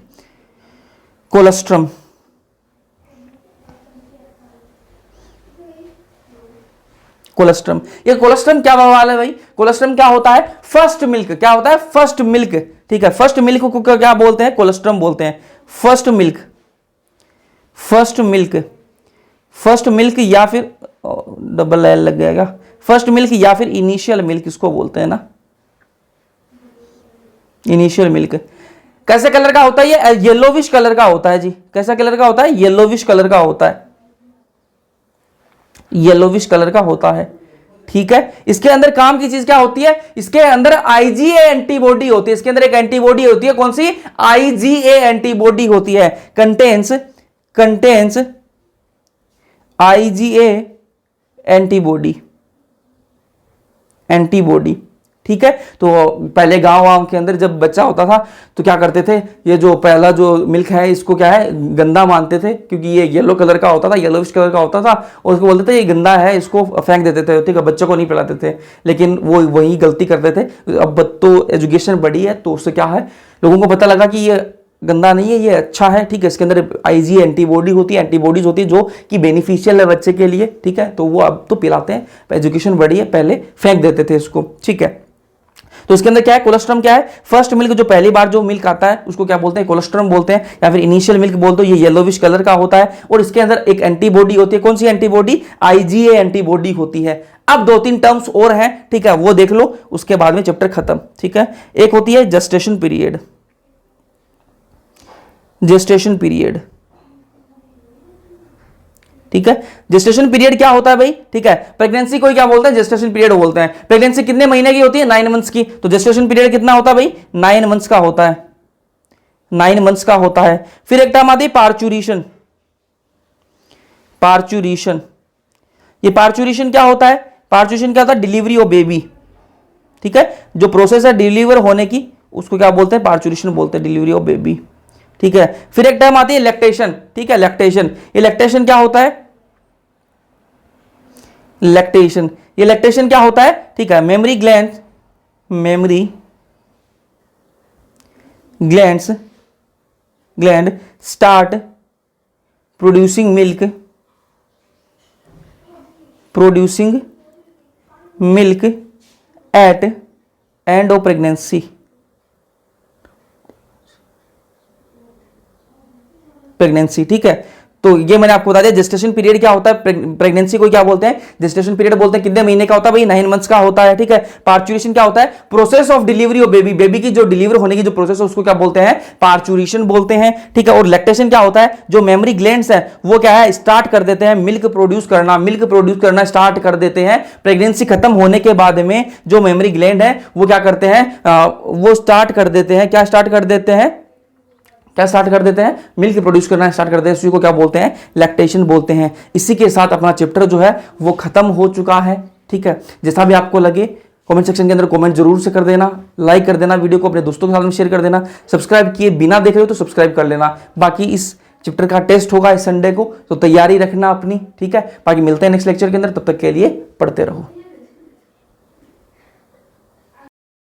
कोलेस्ट्रम, कोलेस्ट्रम, ये कोलेस्ट्रम क्या बवाल है भाई, कोलेस्ट्रम क्या होता है, फर्स्ट मिल्क, क्या होता है, फर्स्ट मिल्क, ठीक है। फर्स्ट मिल्क को क्या बोलते हैं, कोलेस्ट्रम बोलते हैं। First milk, first milk, first milk या फिर डबल एल लग जाएगा, फर्स्ट मिल्क या फिर इनिशियल मिल्क इसको बोलते हैं ना, इनिशियल मिल्क। कैसे कलर का होता है ये, येलोविश कलर का होता है जी। कैसा कलर का होता है, येलोविश कलर का होता है, येलोविश कलर का होता है, ठीक है। इसके अंदर काम की चीज क्या होती है, इसके अंदर आईजीए एंटीबॉडी होती है, इसके अंदर एक एंटीबॉडी होती है, कौन सी, आईजीए एंटीबॉडी होती है, कंटेन्स आईजीए एंटीबॉडी, एंटीबॉडी, ठीक है। तो पहले गांव के अंदर जब बच्चा होता था तो क्या करते थे, ये जो पहला जो मिल्क है इसको क्या है, गंदा मानते थे, क्योंकि ये येलो कलर का होता था, येलोविश कलर का होता था, और उसको बोलते थे ये गंदा है, इसको फेंक देते थे, ठीक है, बच्चों को नहीं पिलाते थे। लेकिन वो वही गलती करते थे। अब तो एजुकेशन बढ़ी है तो उससे क्या है, लोगों को पता लगा कि ये गंदा नहीं है, ये अच्छा है, ठीक है। इसके अंदर आईजी एंटीबॉडी होती है, एंटीबॉडीज होती है जो कि बेनिफिशियल है बच्चे के लिए, ठीक है। तो वो अब तो पिलाते हैं, एजुकेशन बढ़ी है, पहले फेंक देते थे इसको, ठीक है। तो इसके अंदर क्या है, कोलेस्ट्रम क्या है, फर्स्ट मिल्क, जो पहली बार जो मिल्क आता है उसको क्या बोलते हैं, कोलेस्ट्रम बोलते हैं, या फिर इनिशियल मिल्क बोलते हो। ये येलोविश कलर का होता है, और इसके अंदर एक एंटीबॉडी होती है, कौन सी एंटीबॉडी, आईजीए एंटीबॉडी होती है। अब दो तीन टर्म्स और हैं, ठीक है, वो देख लो, उसके बाद में चैप्टर खत्म, ठीक है। एक होती है जेस्टेशन पीरियड, जेस्टेशन पीरियड, ठीक है। जेस्टेशन पीरियड क्या होता है भाई, ठीक है, प्रेगनेंसी को क्या बोलते हैं, जेस्टेशन पीरियड बोलते हैं। प्रेगनेंसी कितने महीने की होती है, 9 मंथ्स की, तो जेस्टेशन पीरियड कितना होता है भाई, 9 मंथ्स का होता है, 9 मंथ्स का होता है। फिर एक टर्म आती है पार्चुरेशन, पार्चुरेशन, ये पार्चुरेशन क्या होता है, पार्चुरेशन क्या होता है, डिलीवरी ऑफ बेबी, ठीक है। जो प्रोसेस है डिलीवर होने की उसको क्या बोलते हैं, पार्चुरेशन बोलते हैं, डिलीवरी ऑफ बेबी, ठीक है। फिर एक टर्म आती है लैक्टेशन, ठीक है, लैक्टेशन, ये लैक्टेशन क्या होता है, लैक्टेशन, ये लैक्टेशन क्या होता है, ठीक है, mammary gland, mammary glands, gland start producing milk, producing milk eight end of pregnancy, pregnancy, ठीक है। तो ये मैंने आपको बता दिया। जेस्टेशन पीरियड क्या होता है, प्रेगनेंसी को क्या बोलते हैं, जेस्टेशन पीरियड बोलते हैं, कितने महीने का होता है भाई, 9 मंथ्स का होता है, ठीक है। पार्चुरेशन क्या होता है, process of delivery of baby, baby की जो डिलीवर होने की जो प्रोसेस है उसको क्या बोलते हैं, पार्चुरेशन बोलते हैं, ठीक है। और लैक्टेशन क्या होता है, जो मेमरी ग्लैंड्स है वो क्या है, स्टार्ट कर देते हैं मिल्क प्रोड्यूस करना, मिल्क प्रोड्यूस करना स्टार्ट कर देते हैं। प्रेगनेंसी खत्म होने के बाद में जो मेमरी ग्लैंड है वो क्या करते हैं, वो स्टार्ट कर देते हैं, क्या स्टार्ट कर देते हैं, क्या स्टार्ट कर देते हैं, मिल्क प्रोड्यूस करना स्टार्ट करते हैं, उसी को क्या बोलते हैं, लैक्टेशन बोलते हैं। इसी के साथ अपना चैप्टर जो है वो खत्म हो चुका है, ठीक है। जैसा भी आपको लगे कमेंट सेक्शन के अंदर कमेंट जरूर से कर देना, लाइक कर देना, वीडियो को अपने दोस्तों के साथ में शेयर कर देना, सब्सक्राइब किए बिना देख रहे हो तो सब्सक्राइब कर लेना। बाकी इस चैप्टर का टेस्ट होगा इस संडे को, तो तैयारी रखना अपनी, ठीक है। बाकी मिलते हैं नेक्स्ट लेक्चर के अंदर, तब तक के लिए पढ़ते रहो।